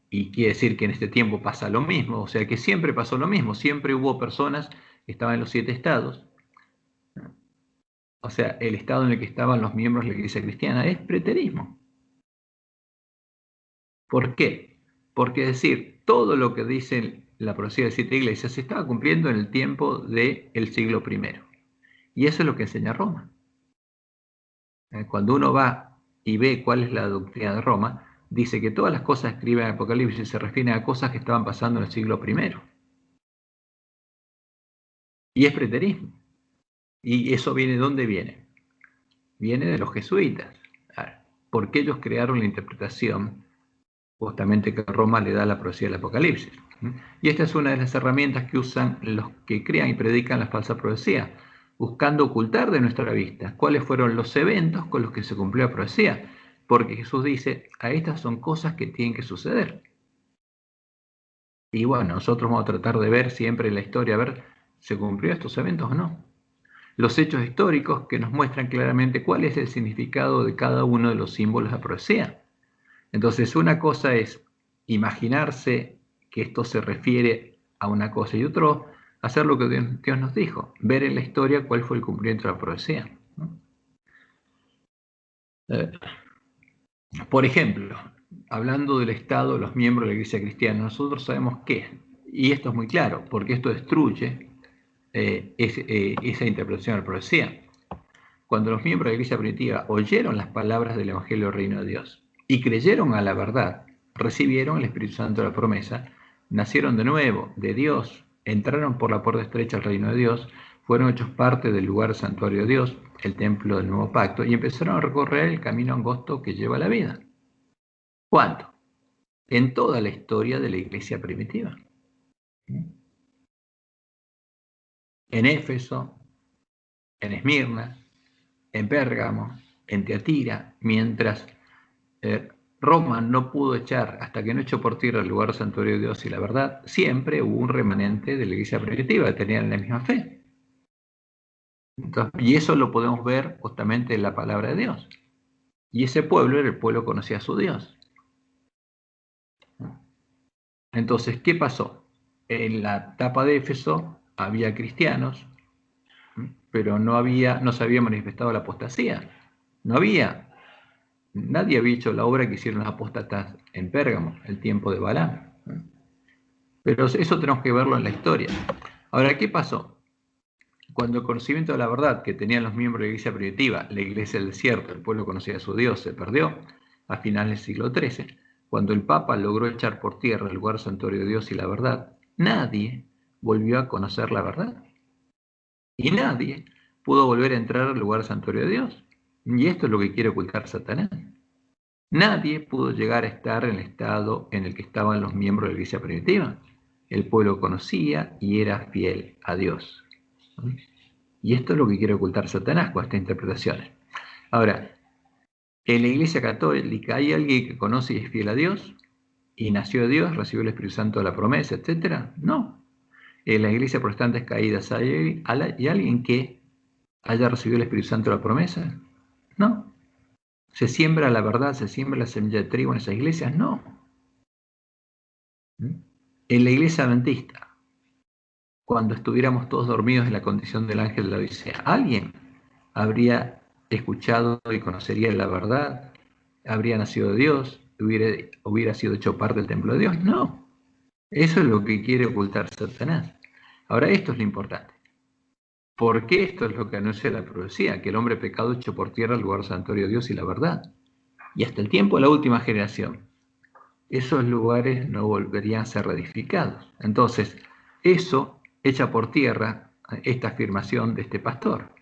y quiere decir que en este tiempo pasa lo mismo, o sea que siempre pasó lo mismo, siempre hubo personas que estaban en los 7 estados, o sea, el estado en el que estaban los miembros de la iglesia cristiana es preterismo. ¿Por qué? Porque decir todo lo que dice la profecía de 7 iglesias se estaba cumpliendo en el tiempo del siglo I. Y eso es lo que enseña Roma. Cuando uno va y ve cuál es la doctrina de Roma, dice que todas las cosas escritas en Apocalipsis se refieren a cosas que estaban pasando en el siglo I. Y es preterismo. ¿Y eso viene de dónde viene? Viene de los jesuitas. Porque ellos crearon la interpretación justamente que Roma le da a la profecía del Apocalipsis. Y esta es una de las herramientas que usan los que crean y predican la falsa profecía, buscando ocultar de nuestra vista cuáles fueron los eventos con los que se cumplió la profecía, porque Jesús dice, a estas son cosas que tienen que suceder. Y bueno, nosotros vamos a tratar de ver siempre en la historia, a ver, ¿se cumplió estos eventos o no? Los hechos históricos que nos muestran claramente cuál es el significado de cada uno de los símbolos de la profecía. Entonces, una cosa es imaginarse que esto se refiere a una cosa y otro, hacer lo que Dios nos dijo, ver en la historia cuál fue el cumplimiento de la profecía. Por ejemplo, hablando del Estado, los miembros de la Iglesia cristiana, nosotros sabemos qué, y esto es muy claro, porque esto destruye esa interpretación de la profecía. Cuando los miembros de la Iglesia primitiva oyeron las palabras del Evangelio del Reino de Dios, y creyeron a la verdad, recibieron el Espíritu Santo de la promesa, nacieron de nuevo de Dios, entraron por la puerta estrecha al reino de Dios, fueron hechos parte del lugar santuario de Dios, el templo del nuevo pacto, y empezaron a recorrer el camino angosto que lleva a la vida. ¿Cuánto? En toda la historia de la iglesia primitiva. En Éfeso, en Esmirna, en Pérgamo, en Tiatira, mientras Roma no pudo echar, hasta que no echó por tierra el lugar santuario de Dios y la verdad, siempre hubo un remanente de la iglesia primitiva que tenían la misma fe. Entonces, y eso lo podemos ver justamente en la palabra de Dios. Y ese pueblo era el pueblo que conocía a su Dios. Entonces, ¿qué pasó? En la etapa de Éfeso había cristianos, pero no se había manifestado la apostasía. Nadie había hecho la obra que hicieron los apóstatas en Pérgamo, el tiempo de Balaam. Pero eso tenemos que verlo en la historia. Ahora, ¿qué pasó? Cuando el conocimiento de la verdad que tenían los miembros de la iglesia primitiva, la iglesia del desierto, el pueblo conocía a su Dios, se perdió a finales del siglo XIII, cuando el Papa logró echar por tierra el lugar santuario de Dios y la verdad, nadie volvió a conocer la verdad. Y nadie pudo volver a entrar al lugar santuario de Dios. Y esto es lo que quiere ocultar Satanás. Nadie pudo llegar a estar en el estado en el que estaban los miembros de la iglesia primitiva. El pueblo conocía y era fiel a Dios. Y esto es lo que quiere ocultar Satanás con estas interpretaciones. Ahora, en la iglesia católica hay alguien que conoce y es fiel a Dios y nació de Dios, recibió el Espíritu Santo de la promesa, etc. No. En las iglesias protestantes caídas hay alguien que haya recibido el Espíritu Santo de la promesa. No. ¿Se siembra la verdad, se siembra la semilla de trigo en esas iglesias? No. En la iglesia adventista, cuando estuviéramos todos dormidos en la condición del ángel de la Odisea, ¿alguien habría escuchado y conocería la verdad? ¿Habría nacido de Dios? ¿Hubiera sido hecho parte del templo de Dios? No. Eso es lo que quiere ocultar Satanás. Ahora, esto es lo importante. ¿Por qué esto es lo que anuncia la profecía? Que el hombre pecado echó por tierra el lugar santuario de Dios y la verdad. Y hasta el tiempo de la última generación, esos lugares no volverían a ser reedificados. Entonces, eso echa por tierra esta afirmación de este pastor.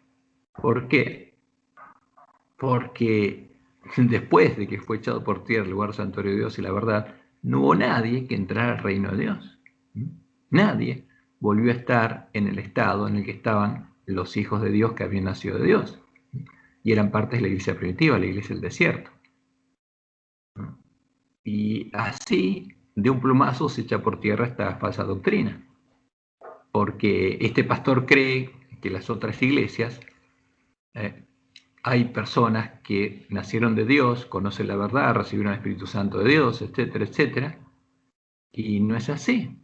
¿Por qué? Porque después de que fue echado por tierra el lugar santuario de Dios y la verdad, no hubo nadie que entrara al reino de Dios. Nadie volvió a estar en el estado en el que estaban los hijos de Dios que habían nacido de Dios. Y eran parte de la iglesia primitiva, la iglesia del desierto. Y así, de un plumazo, se echa por tierra esta falsa doctrina. Porque este pastor cree que las otras iglesias hay personas que nacieron de Dios, conocen la verdad, recibieron el Espíritu Santo de Dios, etcétera, etcétera. Y no es así.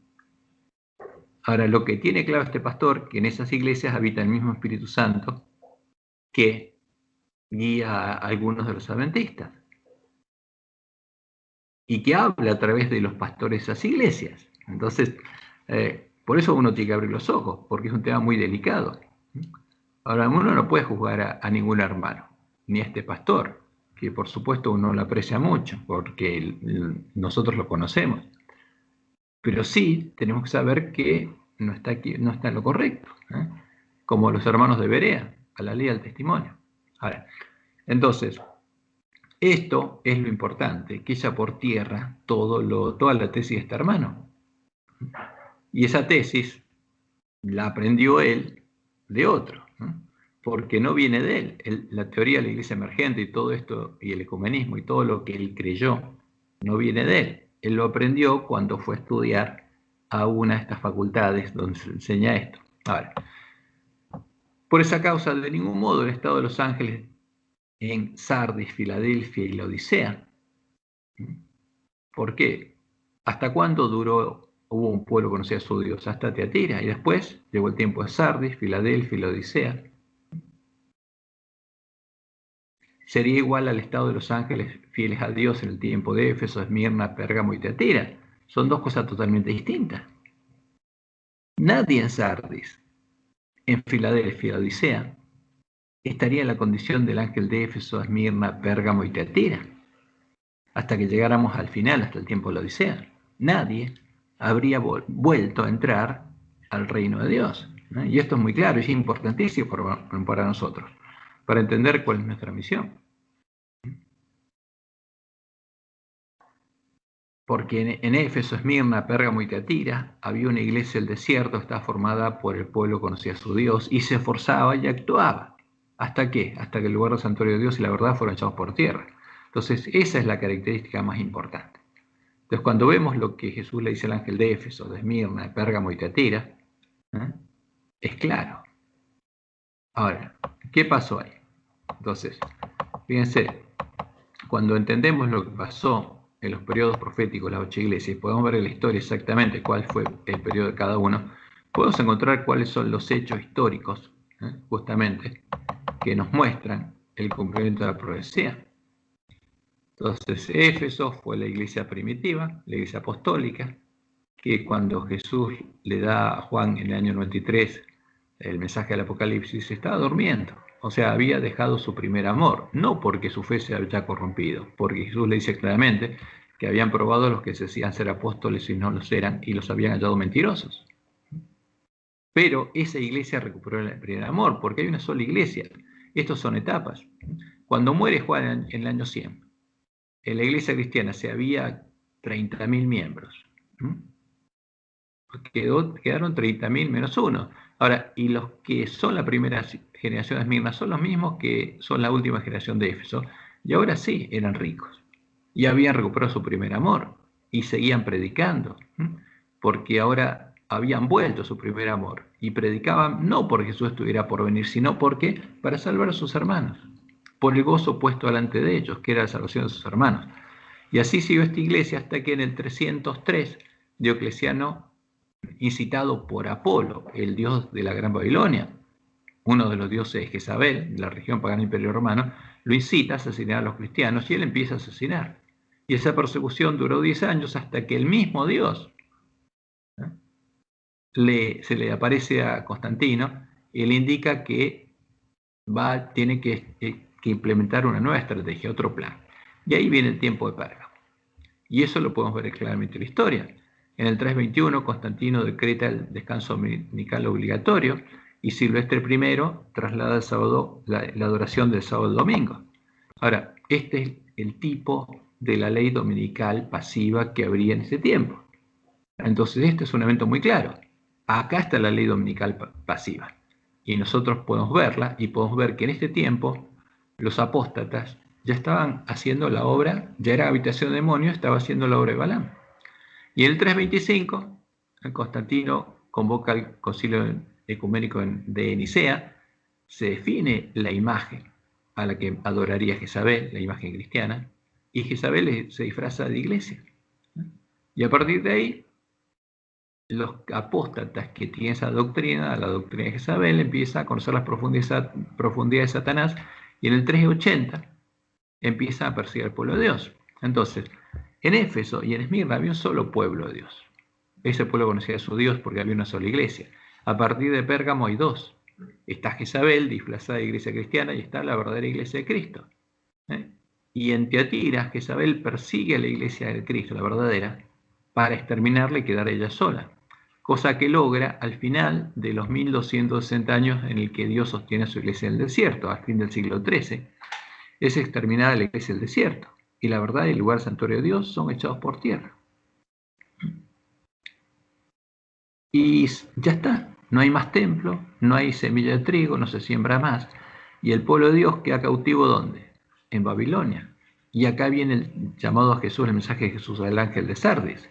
Ahora, lo que tiene claro este pastor, que en esas iglesias habita el mismo Espíritu Santo que guía a algunos de los adventistas. Y que habla a través de los pastores de esas iglesias. Entonces, por eso uno tiene que abrir los ojos, porque es un tema muy delicado. Ahora, uno no puede juzgar a ningún hermano, ni a este pastor, que por supuesto uno lo aprecia mucho, porque nosotros lo conocemos. Pero sí tenemos que saber que no está en lo correcto, como los hermanos de Berea, a la ley del testimonio. Ahora, entonces, esto es lo importante, que echa por tierra toda la tesis de este hermano. Y esa tesis la aprendió él de otro, porque no viene de él. La teoría de la iglesia emergente y todo esto, y el ecumenismo y todo lo que él creyó, no viene de él. Él lo aprendió cuando fue a estudiar a una de estas facultades donde se enseña esto. Ahora, por esa causa, de ningún modo el estado de los ángeles en Sardis, Filadelfia y Laodicea. ¿Por qué? ¿Hasta cuándo hubo un pueblo que conocía a su Dios? Hasta Tiatira, y después llegó el tiempo de Sardis, Filadelfia y Laodicea. Sería igual al estado de los ángeles fieles a Dios en el tiempo de Éfeso, Esmirna, Pérgamo y Tiatira. Son dos cosas totalmente distintas. Nadie en Sardis, en Filadelfia y Laodicea estaría en la condición del ángel de Éfeso, Esmirna, Pérgamo y Tiatira, hasta que llegáramos al final, hasta el tiempo de la Odisea. Nadie habría vuelto a entrar al reino de Dios. Y esto es muy claro y es importantísimo para nosotros, para entender cuál es nuestra misión. Porque en Éfeso, Esmirna, Pérgamo y Tiatira había una iglesia del desierto, estaba formada por el pueblo que conocía a su Dios y se esforzaba y actuaba. ¿Hasta qué? Hasta que el lugar del santuario de Dios y la verdad fueron echados por tierra. Entonces, esa es la característica más importante. Entonces, cuando vemos lo que Jesús le dice al ángel de Éfeso, de Esmirna, de Pérgamo y Tiatira, es claro. Ahora, ¿qué pasó ahí? Entonces, fíjense, cuando entendemos lo que pasó en los periodos proféticos de las 8 iglesias, y podemos ver en la historia exactamente cuál fue el periodo de cada uno, podemos encontrar cuáles son los hechos históricos, justamente, que nos muestran el cumplimiento de la profecía. Entonces, Éfeso fue la iglesia primitiva, la iglesia apostólica, que cuando Jesús le da a Juan en el año 93 el mensaje del Apocalipsis, estaba durmiendo. O sea, había dejado su primer amor, no porque su fe se había corrompido, porque Jesús le dice claramente que habían probado los que se decían ser apóstoles y no los eran, y los habían hallado mentirosos. Pero esa iglesia recuperó el primer amor, porque hay una sola iglesia. Estos son etapas. Cuando muere Juan en el año 100, en la iglesia cristiana se había 30.000 miembros. Quedaron 30.000 menos uno. Ahora, y los que son la primera generación de Esmirna son los mismos que son la última generación de Éfeso, y ahora sí eran ricos, y habían recuperado su primer amor, y seguían predicando, porque ahora habían vuelto a su primer amor, y predicaban no porque Jesús estuviera por venir, sino porque para salvar a sus hermanos, por el gozo puesto delante de ellos, que era la salvación de sus hermanos. Y así siguió esta iglesia hasta que en el 303 Diocleciano, incitado por Apolo, el dios de la Gran Babilonia, uno de los dioses de Jezabel, de la región pagana imperio romano, lo incita a asesinar a los cristianos y él empieza a asesinar. Y esa persecución duró 10 años hasta que el mismo Dios se le aparece a Constantino y le indica que tiene que implementar una nueva estrategia, otro plan. Y ahí viene el tiempo de Pérgamo. Y eso lo podemos ver claramente en la historia. En el 321, Constantino decreta el descanso dominical obligatorio y Silvestre I traslada el sábado, la adoración del sábado al domingo. Ahora, este es el tipo de la ley dominical pasiva que habría en ese tiempo. Entonces, este es un evento muy claro. Acá está la ley dominical pasiva. Y nosotros podemos verla y podemos ver que en este tiempo los apóstatas ya estaban haciendo la obra, ya era habitación de demonio, estaba haciendo la obra de Balaam. Y en el 325, Constantino convoca al concilio ecuménico de Nicea, se define la imagen a la que adoraría Jezabel, la imagen cristiana, y Jezabel se disfraza de iglesia. Y a partir de ahí, los apóstatas que tienen esa doctrina, la doctrina de Jezabel, empiezan a conocer las profundidades de Satanás, y en el 380 empieza a perseguir al pueblo de Dios. Entonces, en Éfeso y en Esmirna había un solo pueblo de Dios. Ese pueblo conocía a su Dios porque había una sola iglesia. A partir de Pérgamo hay dos. Está Jezabel, disfrazada de iglesia cristiana, y está la verdadera iglesia de Cristo. Y en Tiatira, Jezabel persigue a la iglesia de Cristo, la verdadera, para exterminarla y quedar ella sola. Cosa que logra al final de los 1260 años en el que Dios sostiene a su iglesia en el desierto, al fin del siglo XIII. Es exterminada la iglesia del desierto, y la verdad y el lugar santuario de Dios son echados por tierra. Y ya está, no hay más templo, no hay semilla de trigo, no se siembra más, y el pueblo de Dios queda cautivo ¿dónde? En Babilonia. Y acá viene el llamado a Jesús, el mensaje de Jesús al ángel de Sardis,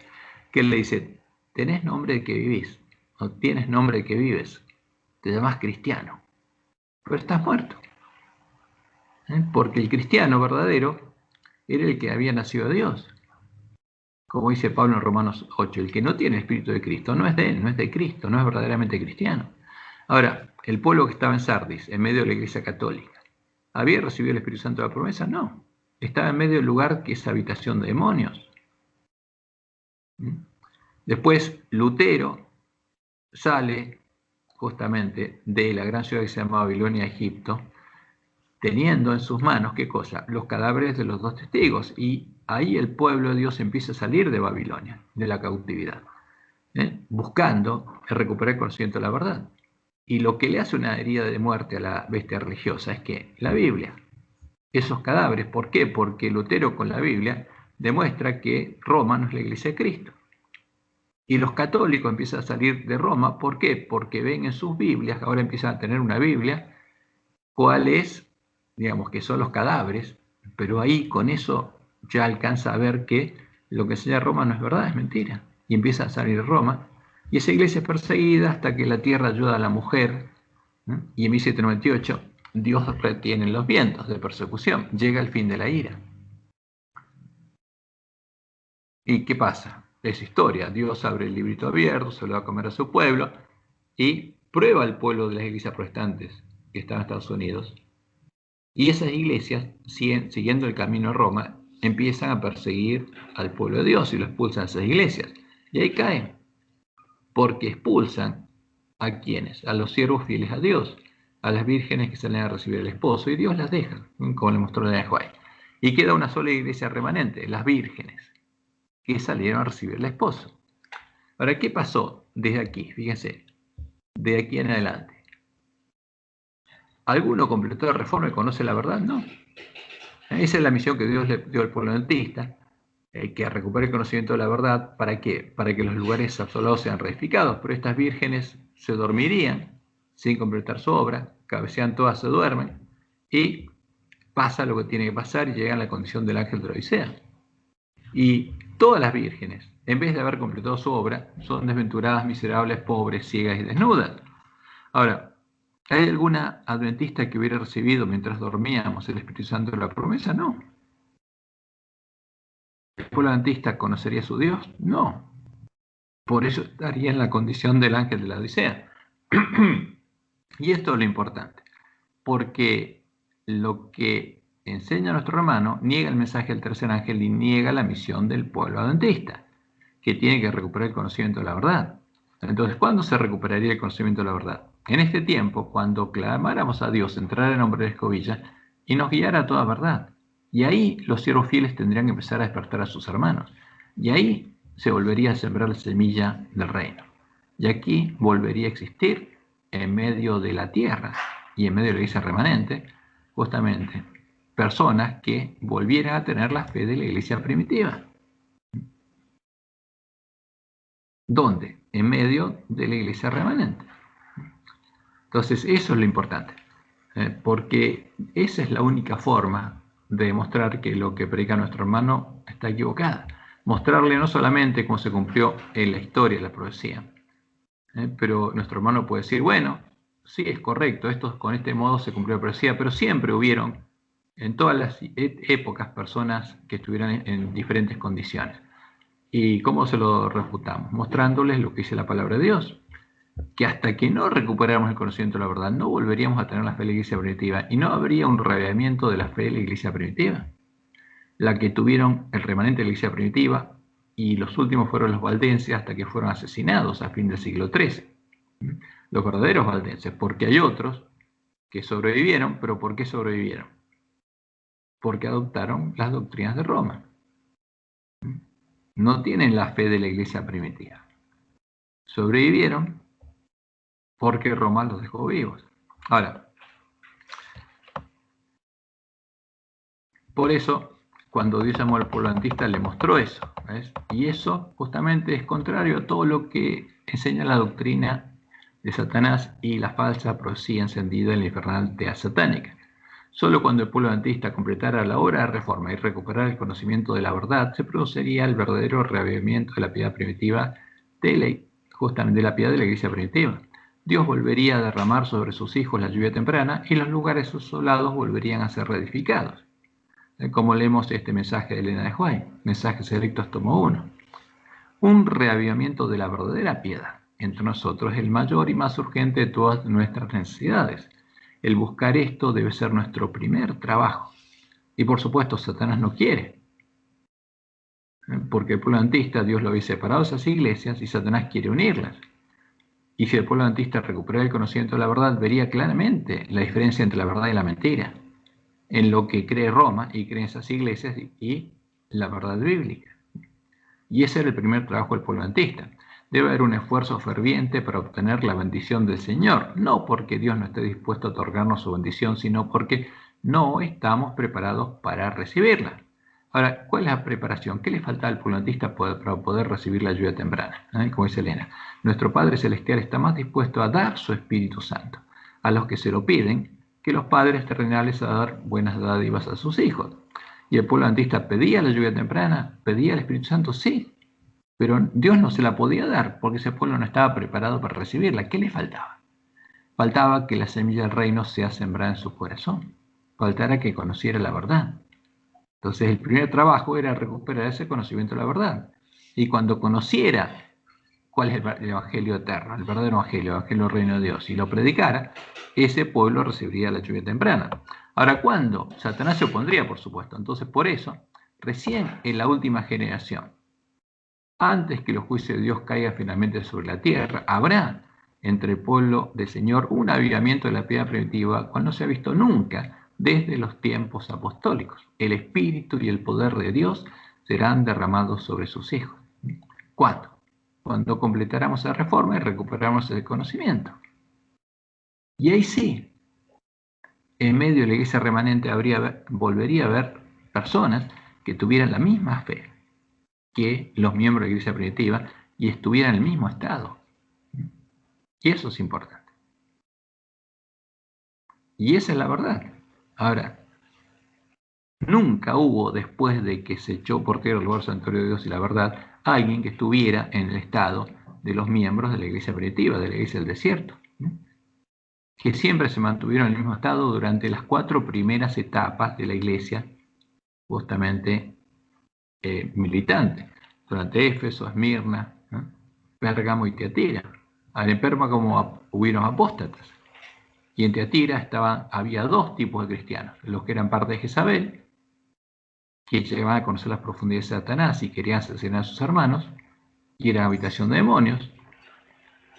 que él le dice: tenés nombre de que vivís, no tienes nombre de que vives, te llamás cristiano, pero estás muerto. Porque el cristiano verdadero era el que había nacido de Dios. Como dice Pablo en Romanos 8, el que no tiene el Espíritu de Cristo no es de él, no es de Cristo, no es verdaderamente cristiano. Ahora, el pueblo que estaba en Sardis, en medio de la iglesia católica, ¿había recibido el Espíritu Santo de la promesa? No. Estaba en medio del lugar que es habitación de demonios. Después, Lutero sale justamente de la gran ciudad que se llama Babilonia, Egipto, teniendo en sus manos, ¿qué cosa? Los cadáveres de los dos testigos. Y ahí el pueblo de Dios empieza a salir de Babilonia, de la cautividad, buscando recuperar el conocimiento de la verdad. Y lo que le hace una herida de muerte a la bestia religiosa es que la Biblia, esos cadáveres, ¿por qué? Porque Lutero con la Biblia demuestra que Roma no es la iglesia de Cristo. Y los católicos empiezan a salir de Roma, ¿por qué? Porque ven en sus Biblias, ahora empiezan a tener una Biblia, cuál es, digamos que son los cadáveres, pero ahí con eso ya alcanza a ver que lo que enseña Roma no es verdad, es mentira. Y empieza a salir de Roma, y esa iglesia es perseguida hasta que la tierra ayuda a la mujer, y en 1798 Dios retiene los vientos de persecución, llega el fin de la ira. ¿Y qué pasa? Es historia, Dios abre el librito abierto, se lo va a comer a su pueblo, y prueba al pueblo de las iglesias protestantes que están en Estados Unidos. Y esas iglesias, siguiendo el camino a Roma, empiezan a perseguir al pueblo de Dios y lo expulsan a esas iglesias. Y ahí caen, porque expulsan a quienes, a los siervos fieles a Dios, a las vírgenes que salen a recibir al esposo, y Dios las deja, como le mostró en Juárez. Y queda una sola iglesia remanente, las vírgenes, que salieron a recibir al esposo. Ahora, ¿qué pasó desde aquí? Fíjense, de aquí en adelante. ¿Alguno completó la reforma y conoce la verdad? No. Esa es la misión que Dios le dio al pueblo adventista, que recupere el conocimiento de la verdad. ¿Para qué? Para que los lugares asolados sean reedificados. Pero estas vírgenes se dormirían sin completar su obra, cabecean todas, se duermen, y pasa lo que tiene que pasar y llegan a la condición del ángel de la Odisea. Y todas las vírgenes, en vez de haber completado su obra, son desventuradas, miserables, pobres, ciegas y desnudas. Ahora, ¿hay alguna adventista que hubiera recibido mientras dormíamos el Espíritu Santo de la promesa? No. ¿El pueblo adventista conocería a su Dios? No. Por eso estaría en la condición del ángel de la Odisea. Y esto es lo importante, porque lo que enseña nuestro hermano niega el mensaje del tercer ángel y niega la misión del pueblo adventista, que tiene que recuperar el conocimiento de la verdad. Entonces, ¿cuándo se recuperaría el conocimiento de la verdad? En este tiempo, cuando clamáramos a Dios, entrara en nombre de escobilla y nos guiara a toda verdad. Y ahí los siervos fieles tendrían que empezar a despertar a sus hermanos. Y ahí se volvería a sembrar la semilla del reino. Y aquí volvería a existir, en medio de la tierra y en medio de la iglesia remanente, justamente, personas que volvieran a tener la fe de la iglesia primitiva. ¿Dónde? En medio de la iglesia remanente. Entonces, eso es lo importante, porque esa es la única forma de demostrar que lo que predica nuestro hermano está equivocada. Mostrarle no solamente cómo se cumplió en la historia la profecía, pero nuestro hermano puede decir, bueno, sí, es correcto, con este modo se cumplió la profecía, pero siempre hubieron en todas las épocas personas que estuvieran en diferentes condiciones. ¿Y cómo se lo refutamos? Mostrándoles lo que dice la palabra de Dios, que hasta que no recuperáramos el conocimiento de la verdad, no volveríamos a tener la fe de la iglesia primitiva y no habría un reavivamiento de la fe de la iglesia primitiva. La que tuvieron el remanente de la iglesia primitiva, y los últimos fueron los valdenses hasta que fueron asesinados a fin del siglo XIII. Los verdaderos valdenses, porque hay otros que sobrevivieron, pero ¿por qué sobrevivieron? Porque adoptaron las doctrinas de Roma. No tienen la fe de la iglesia primitiva. Sobrevivieron porque Roma los dejó vivos. Ahora, por eso, cuando Dios llamó al pueblo adventista, le mostró eso, ¿ves? Y eso justamente es contrario a todo lo que enseña la doctrina de Satanás y la falsa profecía encendida en la infernal tea satánica. Solo cuando el pueblo adventista completara la obra de reforma y recuperara el conocimiento de la verdad, se produciría el verdadero reavivamiento de la piedad primitiva, justamente de la piedad de la iglesia primitiva. Dios volvería a derramar sobre sus hijos la lluvia temprana y los lugares asolados volverían a ser reedificados. Como leemos este mensaje de Elena de White, Mensajes Selectos tomo 1. Un reavivamiento de la verdadera piedad entre nosotros es el mayor y más urgente de todas nuestras necesidades. El buscar esto debe ser nuestro primer trabajo. Y por supuesto, Satanás no quiere. Porque el pueblo adventista, Dios lo había separado de esas iglesias y Satanás quiere unirlas. Y si el pueblo adventista recuperara el conocimiento de la verdad, vería claramente la diferencia entre la verdad y la mentira, en lo que cree Roma y creen esas iglesias y la verdad bíblica. Y ese era el primer trabajo del pueblo adventista. Debe haber un esfuerzo ferviente para obtener la bendición del Señor, no porque Dios no esté dispuesto a otorgarnos su bendición, sino porque no estamos preparados para recibirla. Ahora, ¿cuál es la preparación? ¿Qué le falta al pueblo adventista para poder recibir la lluvia temprana? Como dice Elena, nuestro Padre Celestial está más dispuesto a dar su Espíritu Santo a los que se lo piden que los padres terrenales a dar buenas dádivas a sus hijos. Y el pueblo adventista pedía la lluvia temprana, pedía el Espíritu Santo, sí, pero Dios no se la podía dar porque ese pueblo no estaba preparado para recibirla. ¿Qué le faltaba? Faltaba que la semilla del reino sea sembrada en su corazón. Faltara que conociera la verdad. Entonces el primer trabajo era recuperar ese conocimiento de la verdad. Y cuando conociera cuál es el evangelio eterno, el verdadero evangelio, el evangelio del reino de Dios, y lo predicara, ese pueblo recibiría la lluvia temprana. Ahora, ¿cuándo? Satanás se opondría, por supuesto. Entonces, por eso, recién en la última generación, antes que los juicios de Dios caigan finalmente sobre la tierra, habrá entre el pueblo del Señor un avivamiento de la piedad primitiva cual no se ha visto nunca desde los tiempos apostólicos. El Espíritu y el poder de Dios serán derramados sobre sus hijos. ¿Cuándo? Cuando completáramos la reforma y recuperamos el conocimiento. Y ahí sí, en medio de la iglesia remanente volvería a haber personas que tuvieran la misma fe que los miembros de la iglesia primitiva y estuvieran en el mismo estado. Y eso es importante. Y esa es la verdad. Ahora, nunca hubo, después de que se echó por tierra el lugar santuario de Dios y la verdad, alguien que estuviera en el estado de los miembros de la iglesia primitiva, de la iglesia del desierto, que siempre se mantuvieron en el mismo estado durante las 4 primeras etapas de la iglesia, justamente militante, durante Éfeso, Esmirna, Pérgamo y Tiatira. En Pérgamo hubieron apóstatas, y en Tiatira había 2 tipos de cristianos: los que eran parte de Jezabel, que llegaban a conocer las profundidades de Satanás y querían asesinar a sus hermanos, y eran habitación de demonios,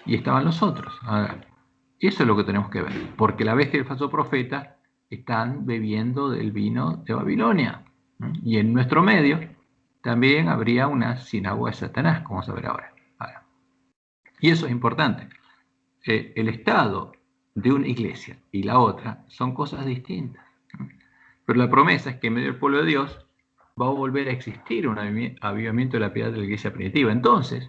y estaban los otros. Eso es lo que tenemos que ver, porque la bestia y el falso profeta están bebiendo del vino de Babilonia, y en nuestro medio también habría una sinagoga de Satanás, como vamos a ver ahora. Y eso es importante. El estado de una iglesia y la otra son cosas distintas, pero la promesa es que en medio del pueblo de Dios va a volver a existir un avivamiento de la piedad de la iglesia primitiva. Entonces,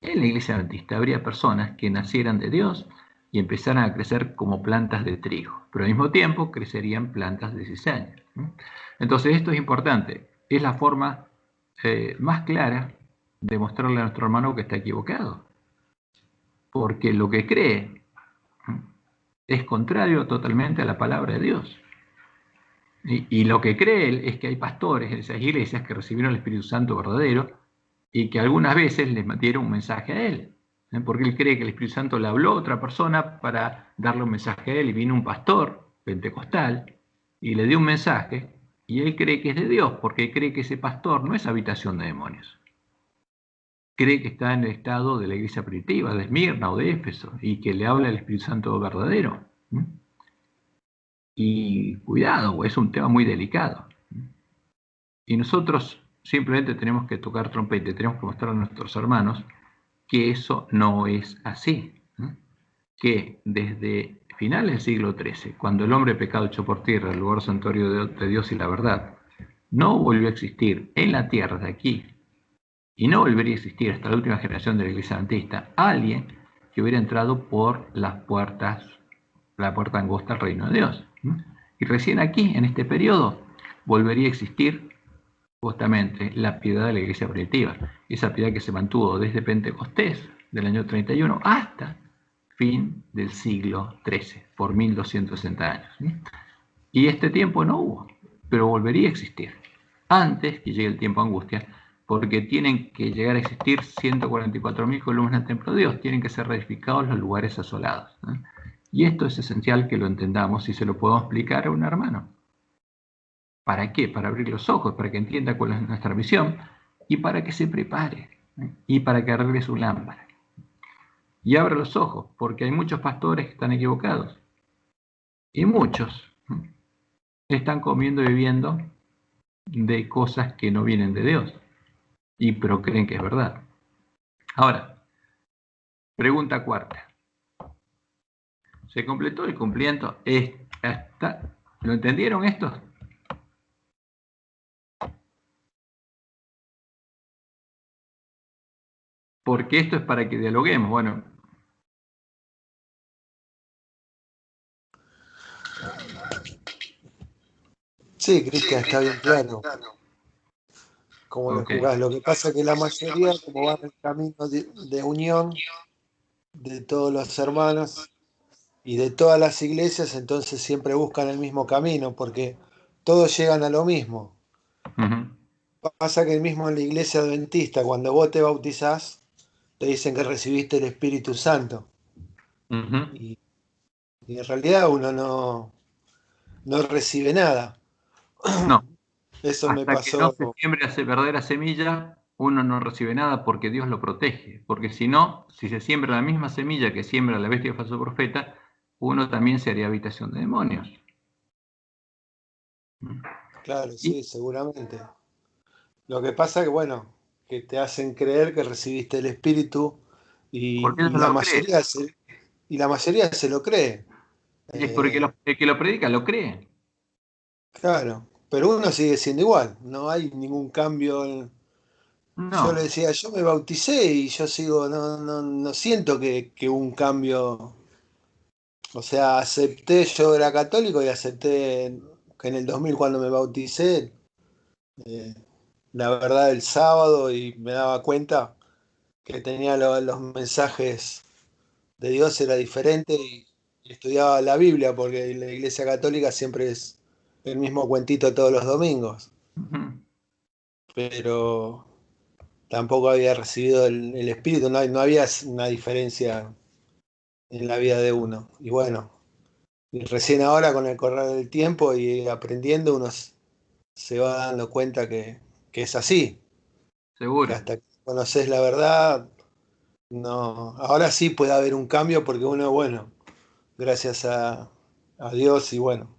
en la iglesia adventista habría personas que nacieran de Dios y empezaran a crecer como plantas de trigo, pero al mismo tiempo crecerían plantas de cizaña. Entonces, esto es importante. Es la forma más clara de mostrarle a nuestro hermano que está equivocado, porque lo que cree es contrario totalmente a la palabra de Dios. Y lo que cree él es que hay pastores en esas iglesias que recibieron el Espíritu Santo verdadero y que algunas veces les dieron un mensaje a él, porque él cree que el Espíritu Santo le habló a otra persona para darle un mensaje a él, y vino un pastor pentecostal y le dio un mensaje, y él cree que es de Dios, porque él cree que ese pastor no es habitación de demonios. Cree que está en el estado de la iglesia primitiva, de Esmirna o de Éfeso, y que le habla el Espíritu Santo verdadero. Y cuidado, es un tema muy delicado. Y nosotros simplemente tenemos que tocar trompeta, tenemos que mostrar a nuestros hermanos que eso no es así. Que desde finales del siglo XIII, cuando el hombre pecado echó por tierra el lugar santuario de Dios y la verdad, no volvió a existir en la tierra de aquí, y no volvería a existir hasta la última generación de la iglesia adventista, alguien que hubiera entrado por la puerta angosta al reino de Dios. Y recién aquí, en este periodo, volvería a existir justamente la piedad de la iglesia primitiva, esa piedad que se mantuvo desde Pentecostés del año 31 hasta fin del siglo XIII, por 1260 años. Y este tiempo no hubo, pero volvería a existir antes que llegue el tiempo de angustia, porque tienen que llegar a existir 144.000 columnas del templo de Dios, tienen que ser reedificados los lugares asolados. Y esto es esencial que lo entendamos y se lo podemos explicar a un hermano. ¿Para qué? Para abrir los ojos, para que entienda cuál es nuestra misión y para que se prepare y para que arregle su lámpara. Y abra los ojos, porque hay muchos pastores que están equivocados y muchos están comiendo y bebiendo de cosas que no vienen de Dios, pero creen que es verdad. Ahora, pregunta cuarta. ¿Se completó el cumplimiento? ¿Lo entendieron esto? Porque esto es para que dialoguemos. Bueno. Sí, Cristian, está bien claro. Como lo jugás. Lo que pasa es que la mayoría, como van en el camino de unión de todos los hermanos y de todas las iglesias, entonces siempre buscan el mismo camino, porque todos llegan a lo mismo. Pasa que mismo en la iglesia adventista, cuando vos te bautizás, te dicen que recibiste el Espíritu Santo. Y en realidad uno no recibe nada. No. Eso me pasó. Hasta que no se siembre esa verdadera semilla, uno no recibe nada porque Dios lo protege. Porque si no, si se siembra la misma semilla que siembra la bestia y el falso profeta, uno también se haría habitación de demonios. Claro, sí, seguramente. Lo que pasa que, bueno, que te hacen creer que recibiste el Espíritu y la mayoría se lo cree. Y es porque el que lo predica lo cree. Claro, pero uno sigue siendo igual, no hay ningún cambio. Yo le No, decía, yo me bauticé y yo sigo, no siento que hubo un cambio. O sea, acepté, yo era católico y acepté que en el 2000 cuando me bauticé, eh, la verdad el sábado y me daba cuenta que tenía los mensajes de Dios era diferente y estudiaba la Biblia porque la Iglesia Católica siempre es el mismo cuentito todos los domingos, ujú, pero tampoco había recibido el Espíritu, no había una diferencia en la vida de uno. Y bueno, y recién ahora con el correr del tiempo y aprendiendo uno se va dando cuenta que es así, que seguro. hasta que conoces la verdad, no, ahora sí puede haber un cambio porque uno, bueno, gracias a Dios y bueno,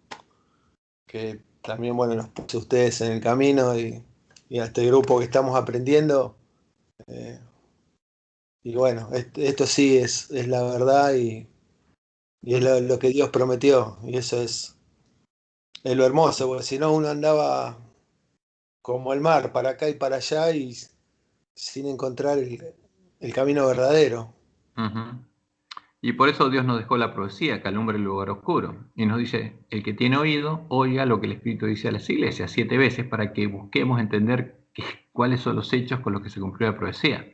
que también, bueno, nos puso ustedes en el camino y a este grupo que estamos aprendiendo. eh, y bueno, esto sí es la verdad y es lo que Dios prometió. Y eso es lo hermoso, porque si no uno andaba como el mar, para acá y para allá y sin encontrar el camino verdadero. Ujú. Y por eso Dios nos dejó la profecía que alumbre el lugar oscuro. Y nos dice, el que tiene oído, oiga lo que el Espíritu dice a las iglesias 7 veces para que busquemos entender cuáles son los hechos con los que se cumplió la profecía.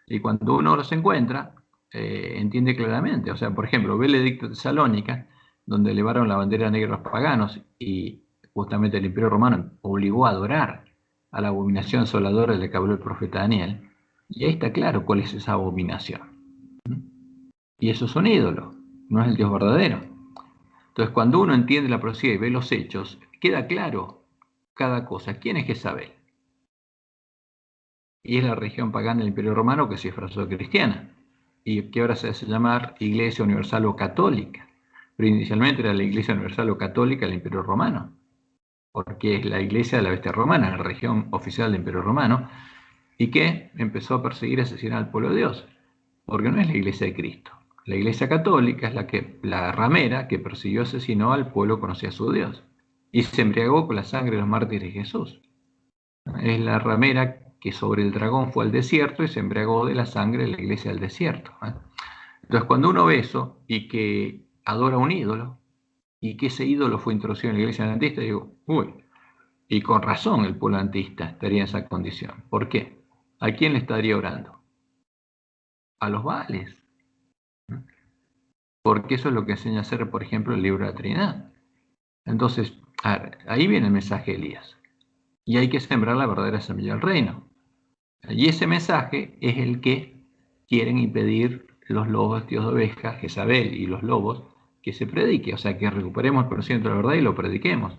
Y cuando uno los encuentra, entiende claramente. O sea, por ejemplo, ve el edicto de Tesalónica, donde elevaron la bandera negra a los paganos y justamente el Imperio Romano obligó a adorar a la abominación asoladora de la que habló el profeta Daniel. Y ahí está claro cuál es esa abominación. Y eso es un ídolo, no es el Dios verdadero. Entonces, cuando uno entiende la profecía y ve los hechos, queda claro cada cosa. ¿Quién es Jezabel? Y es la religión pagana del Imperio Romano que se disfrazó de cristiana y que ahora se hace llamar Iglesia Universal o Católica. Pero inicialmente era la Iglesia Universal o Católica del Imperio Romano, porque es la Iglesia de la Bestia Romana, la religión oficial del Imperio Romano, y que empezó a perseguir y asesinar al pueblo de Dios, porque no es la Iglesia de Cristo. La Iglesia Católica es la ramera que persiguió y asesinó al pueblo que conocía a su Dios y se embriagó con la sangre de los mártires de Jesús. Es la ramera que sobre el dragón fue al desierto y se embriagó de la sangre de la iglesia del desierto. Entonces, cuando uno ve eso y que adora un ídolo y que ese ídolo fue introducido en la iglesia adventista, digo, uy, y con razón el pueblo adventista estaría en esa condición. ¿Por qué? ¿A quién le estaría orando? A los Baales. Porque eso es lo que enseña a hacer, por ejemplo, el libro de la Trinidad. Entonces, ahí viene el mensaje de Elías. Y hay que sembrar la verdadera semilla del reino. Y ese mensaje es el que quieren impedir los lobos vestidos de oveja, Jezabel y los lobos, que se predique, o sea, que recuperemos el conocimiento de la verdad y lo prediquemos.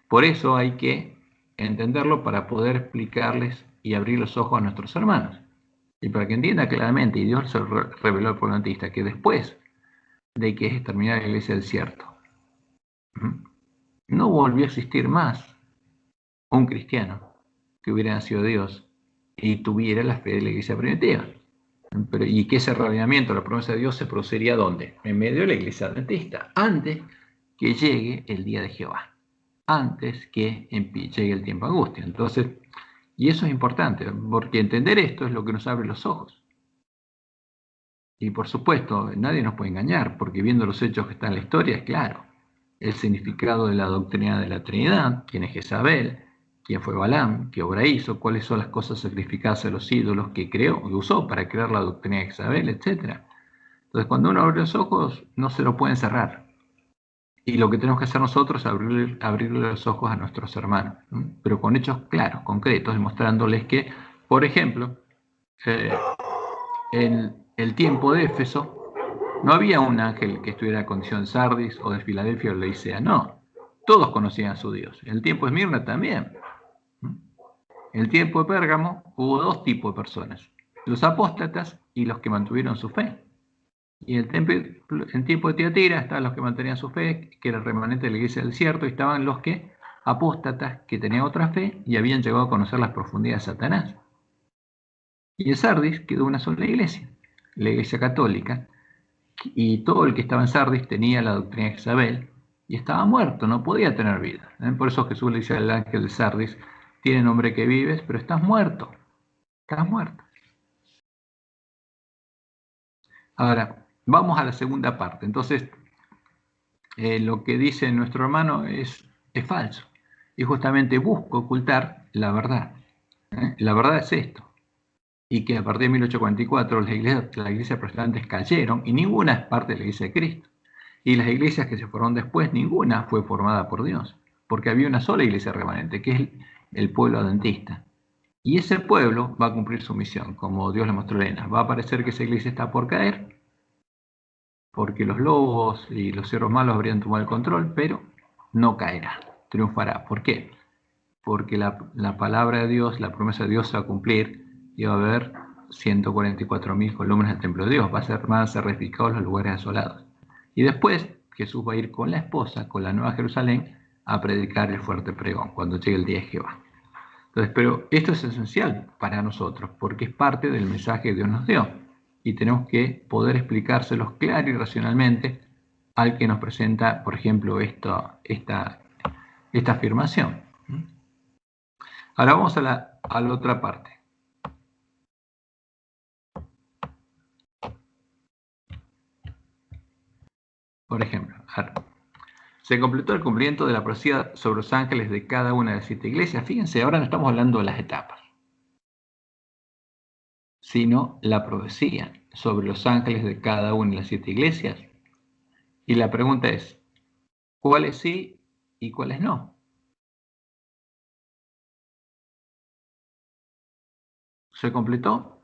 Por eso hay que entenderlo para poder explicarles y abrir los ojos a nuestros hermanos. Y para que entienda claramente, y Dios se reveló al pueblo adventista, que después de que es exterminada la iglesia del desierto, no volvió a existir más un cristiano que hubiera nacido de Dios y tuviera la fe de la iglesia primitiva. Y que ese arrebatamiento, la promesa de Dios, se produciría ¿dónde? En medio de la iglesia adventista, antes que llegue el día de Jehová, antes que llegue el tiempo de angustia. Entonces, y eso es importante, porque entender esto es lo que nos abre los ojos. Y por supuesto, nadie nos puede engañar, porque viendo los hechos que están en la historia, es claro. El significado de la doctrina de la Trinidad, quién es Jezabel, quién fue Balaam, qué obra hizo, cuáles son las cosas sacrificadas a los ídolos que creó, que usó para crear la doctrina de Jezabel, etc. Entonces, cuando uno abre los ojos, no se lo pueden cerrar. Y lo que tenemos que hacer nosotros es abrirle los ojos a nuestros hermanos, ¿no? Pero con hechos claros, concretos, demostrándoles que, por ejemplo, en el tiempo de Éfeso, no había un ángel que estuviera en condición de Sardis o de Filadelfia o de Laodicea, no. Todos conocían a su Dios. En el tiempo de Esmirna también. En el tiempo de Pérgamo hubo dos tipos de personas, los apóstatas y los que mantuvieron su fe. Y en el tiempo de Tiatira estaban los que mantenían su fe, que era el remanente de la iglesia del desierto, y estaban los que apóstatas que tenían otra fe y habían llegado a conocer las profundidades de Satanás. Y en Sardis quedó una sola iglesia, la iglesia católica, y todo el que estaba en Sardis tenía la doctrina de Jezabel y estaba muerto, no podía tener vida. Por eso Jesús le dice al ángel de Sardis, tiene nombre que vives, pero estás muerto. Estás muerto. Ahora, vamos a la segunda parte. Entonces, lo que dice nuestro hermano es falso. Y justamente busca ocultar la verdad. La verdad es esto. Y que a partir de 1844 las iglesias protestantes cayeron y ninguna es parte de la iglesia de Cristo. Y las iglesias que se formaron después, ninguna fue formada por Dios. Porque había una sola iglesia remanente, que es el pueblo adventista. Y ese pueblo va a cumplir su misión, como Dios le mostró a Elena. Va a parecer que esa iglesia está por caer, porque los lobos y los ciervos malos habrían tomado el control, pero no caerá, triunfará. ¿Por qué? Porque la palabra de Dios, la promesa de Dios se va a cumplir y va a haber 144.000 columnas del templo de Dios. Van a ser reedificados los lugares asolados. Y después Jesús va a ir con la esposa, con la Nueva Jerusalén, a predicar el fuerte pregón, cuando llegue el día de Jehová. Entonces, pero esto es esencial para nosotros, porque es parte del mensaje que Dios nos dio. Y tenemos que poder explicárselos claro y racionalmente al que nos presenta, por ejemplo, esta afirmación. Ahora vamos a la otra parte. Por ejemplo, se completó el cumplimiento de la profecía sobre los ángeles de cada una de las 7 iglesias. Fíjense, ahora no estamos hablando de las etapas, sino la profecía sobre los ángeles de cada una de las 7 iglesias. Y la pregunta es, ¿cuáles sí y cuáles no? ¿Se completó?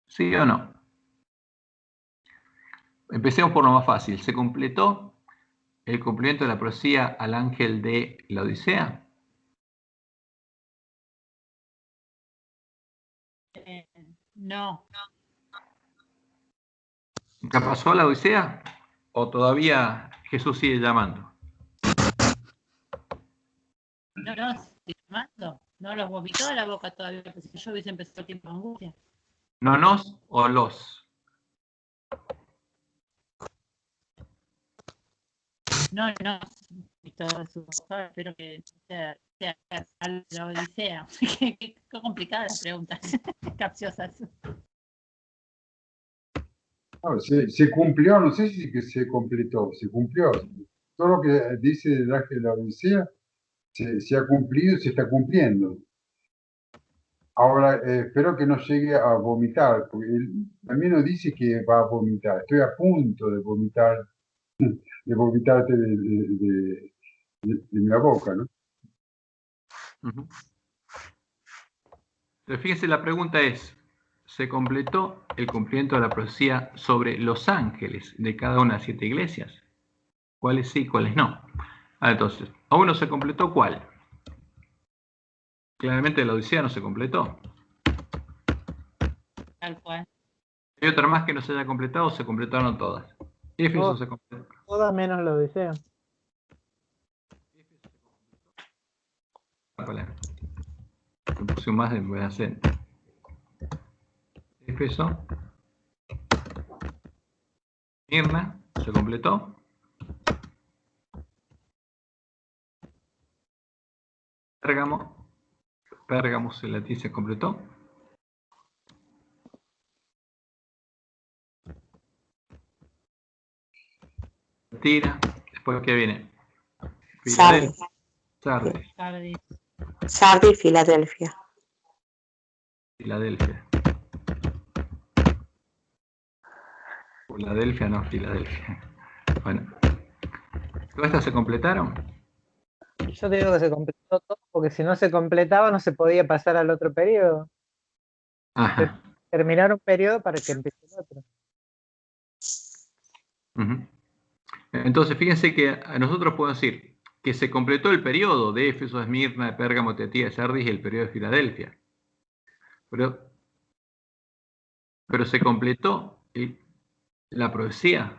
¿Sí o no? Empecemos por lo más fácil. ¿Se completó el cumplimiento de la profecía al ángel de la Odisea? No. ¿Ya pasó la Odisea? ¿O todavía Jesús sigue llamando? No, sigue llamando. No los vomitó de la boca todavía, porque si yo hubiese empezado el tiempo de angustia. ¿No nos o los? No, y todo su boca, espero que sea a la Odisea. Qué complicada la pregunta, capciosas. No, se cumplió, no sé si que se completó, se cumplió. Todo lo que dice el ángel de la Odisea se ha cumplido y se está cumpliendo. Ahora, espero que no llegue a vomitar, porque él también nos dice que va a vomitar. Estoy a punto de vomitar, de vomitarte de la boca, ¿no? Pero fíjense, la pregunta es, ¿se completó el cumplimiento de la profecía sobre los ángeles de cada una de las 7 iglesias? ¿Cuáles sí, cuáles no? Entonces, ¿a uno se completó cuál? Claramente la Odisea no se completó. Tal cual. ¿Hay otra más que no se haya completado o se completaron todas? Éfeso se completó. Todas menos la Odisea. Me puse más de acento. Éfeso. Mirna, ¿se completó? Pérgamo en latín se completó. Tira, después ¿qué viene? Sardis. Sardis, Filadelfia. Filadelfia. Filadelfia, no, Filadelfia. Bueno. ¿Todas estas se completaron? Yo te digo que se completó todo, porque si no se completaba no se podía pasar al otro periodo. Ajá. Terminar un periodo para que empiece el otro. Entonces, fíjense que nosotros podemos decir que se completó el periodo de Éfeso, Esmirna, de Pérgamo, Tiatira, Sardis y el periodo de Filadelfia. Pero se completó la profecía.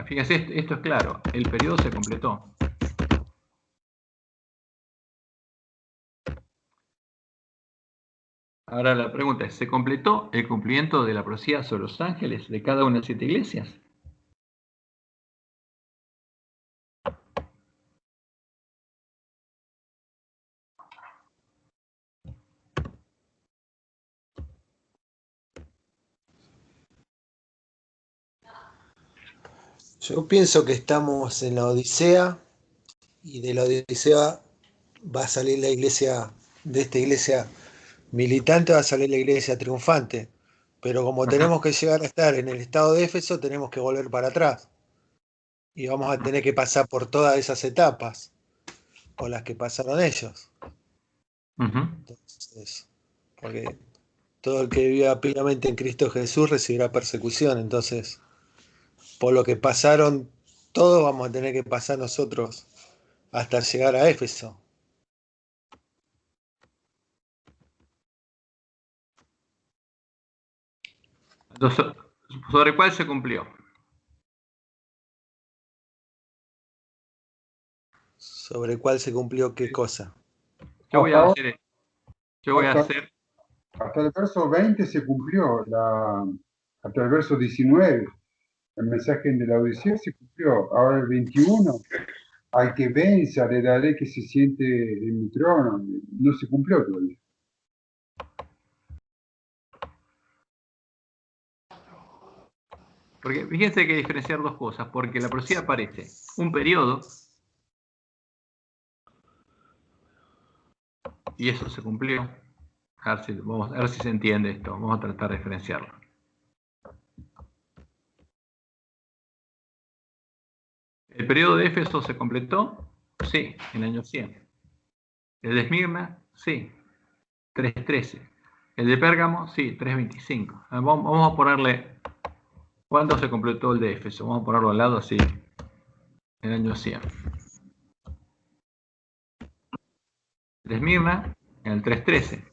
Fíjense, esto es claro, el periodo se completó. Ahora la pregunta es, ¿se completó el cumplimiento de la profecía sobre los ángeles de cada una de las 7 iglesias? Yo pienso que estamos en la Odisea y de la Odisea va a salir la iglesia, de esta iglesia militante va a salir la iglesia triunfante. Pero como Ajá. tenemos que llegar a estar en el estado de Éfeso, tenemos que volver para atrás. Y vamos a tener que pasar por todas esas etapas por las que pasaron ellos. Ujú. Entonces, porque todo el que viva plenamente en Cristo Jesús recibirá persecución. Entonces, por lo que pasaron todos, vamos a tener que pasar nosotros hasta llegar a Éfeso. Entonces, ¿sobre cuál se cumplió? ¿Sobre cuál se cumplió qué cosa? Yo voy a hacer, Hasta el verso 20 se cumplió, hasta el verso 19, el mensaje de la Odisea se cumplió. Ahora el 21, al que venza le daré que se siente en mi trono. No se cumplió todavía. porque fíjense que hay que diferenciar dos cosas, porque la profecía aparece un periodo, y eso se cumplió. Vamos a ver si se entiende esto, vamos a tratar de diferenciarlo. ¿El periodo de Éfeso se completó? Sí, en el año 100. ¿El de Esmirna? Sí, 313. ¿El de Pérgamo? Sí, 325. Vamos a ponerle, ¿cuándo se completó el de Éfeso? Vamos a ponerlo al lado así, en el año 100. El de Esmirna, en el 313,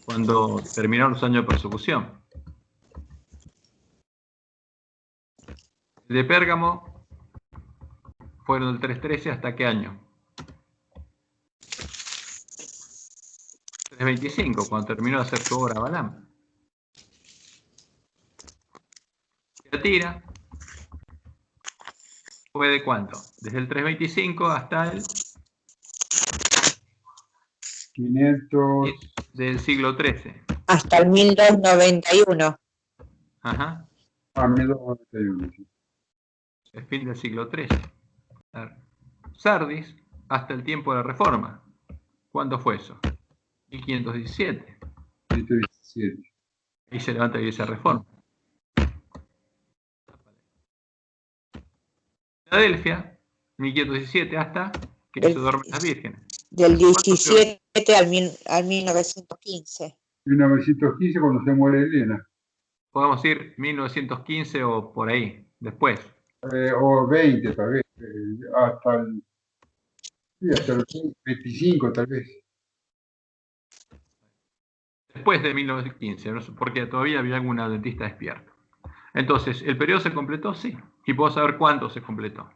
cuando terminaron los años de persecución. El de Pérgamo fueron del 313 hasta qué año? 325, cuando terminó de hacer su obra Balaam. Tiatira fue de cuánto? Desde el 325 hasta el 500. del siglo XIII. Hasta el 1291. Ajá. A 1291. El fin del siglo XIII. Sardis hasta el tiempo de la Reforma. ¿Cuándo fue eso? 1517. 117. Ahí se levanta la Iglesia Reforma. Filadelfia, 1517 hasta que se duermen las vírgenes. Del 17 al 1915. 1915 cuando se muere Elena. Podemos ir 1915 o por ahí, después. O 20 tal vez. Hasta el 25 tal vez. Después de 1915, ¿no? Porque todavía había algún adventista despierto. Entonces, ¿el periodo se completó? Sí. Y puedo saber cuándo se completó.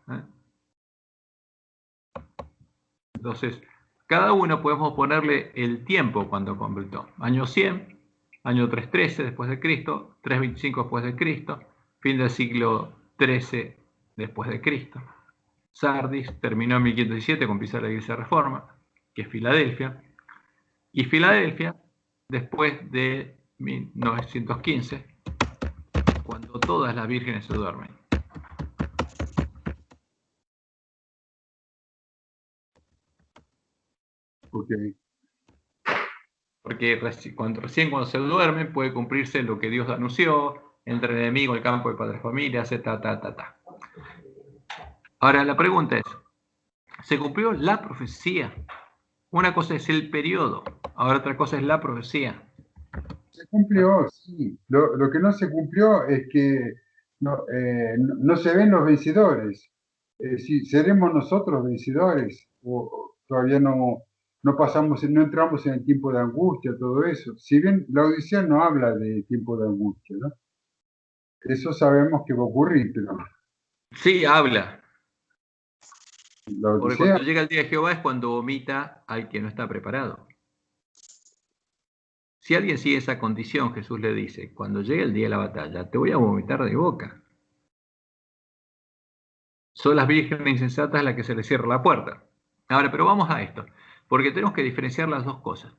Entonces, cada uno podemos ponerle el tiempo cuando completó. Año 100, año 313 después de Cristo, 325 después de Cristo, fin del siglo XIII después de Cristo. Sardis terminó en 1517 con pisar la Iglesia Reforma, que es Filadelfia. Y Filadelfia, después de 1915, cuando todas las vírgenes se duermen. Okay. Porque recién cuando se duermen puede cumplirse lo que Dios anunció, entre el enemigo, el campo de padres familias, ta. Ahora la pregunta es, ¿se cumplió la profecía? Una cosa es el periodo, ahora otra cosa es la profecía. Se cumplió, sí. Lo que no se cumplió es que no se ven los vencedores. Si seremos nosotros vencedores o todavía no pasamos, no entramos en el tiempo de angustia, todo eso. Si bien la Odisea no habla de tiempo de angustia, ¿no? Eso sabemos que va a ocurrir, pero Sí, habla. la Porque Odisea, cuando llega el día de Jehová es cuando vomita al que no está preparado. Si alguien sigue esa condición, Jesús le dice, cuando llegue el día de la batalla, te voy a vomitar de boca. Son las vírgenes insensatas las que se les cierra la puerta. Ahora, pero vamos a esto, porque tenemos que diferenciar las dos cosas.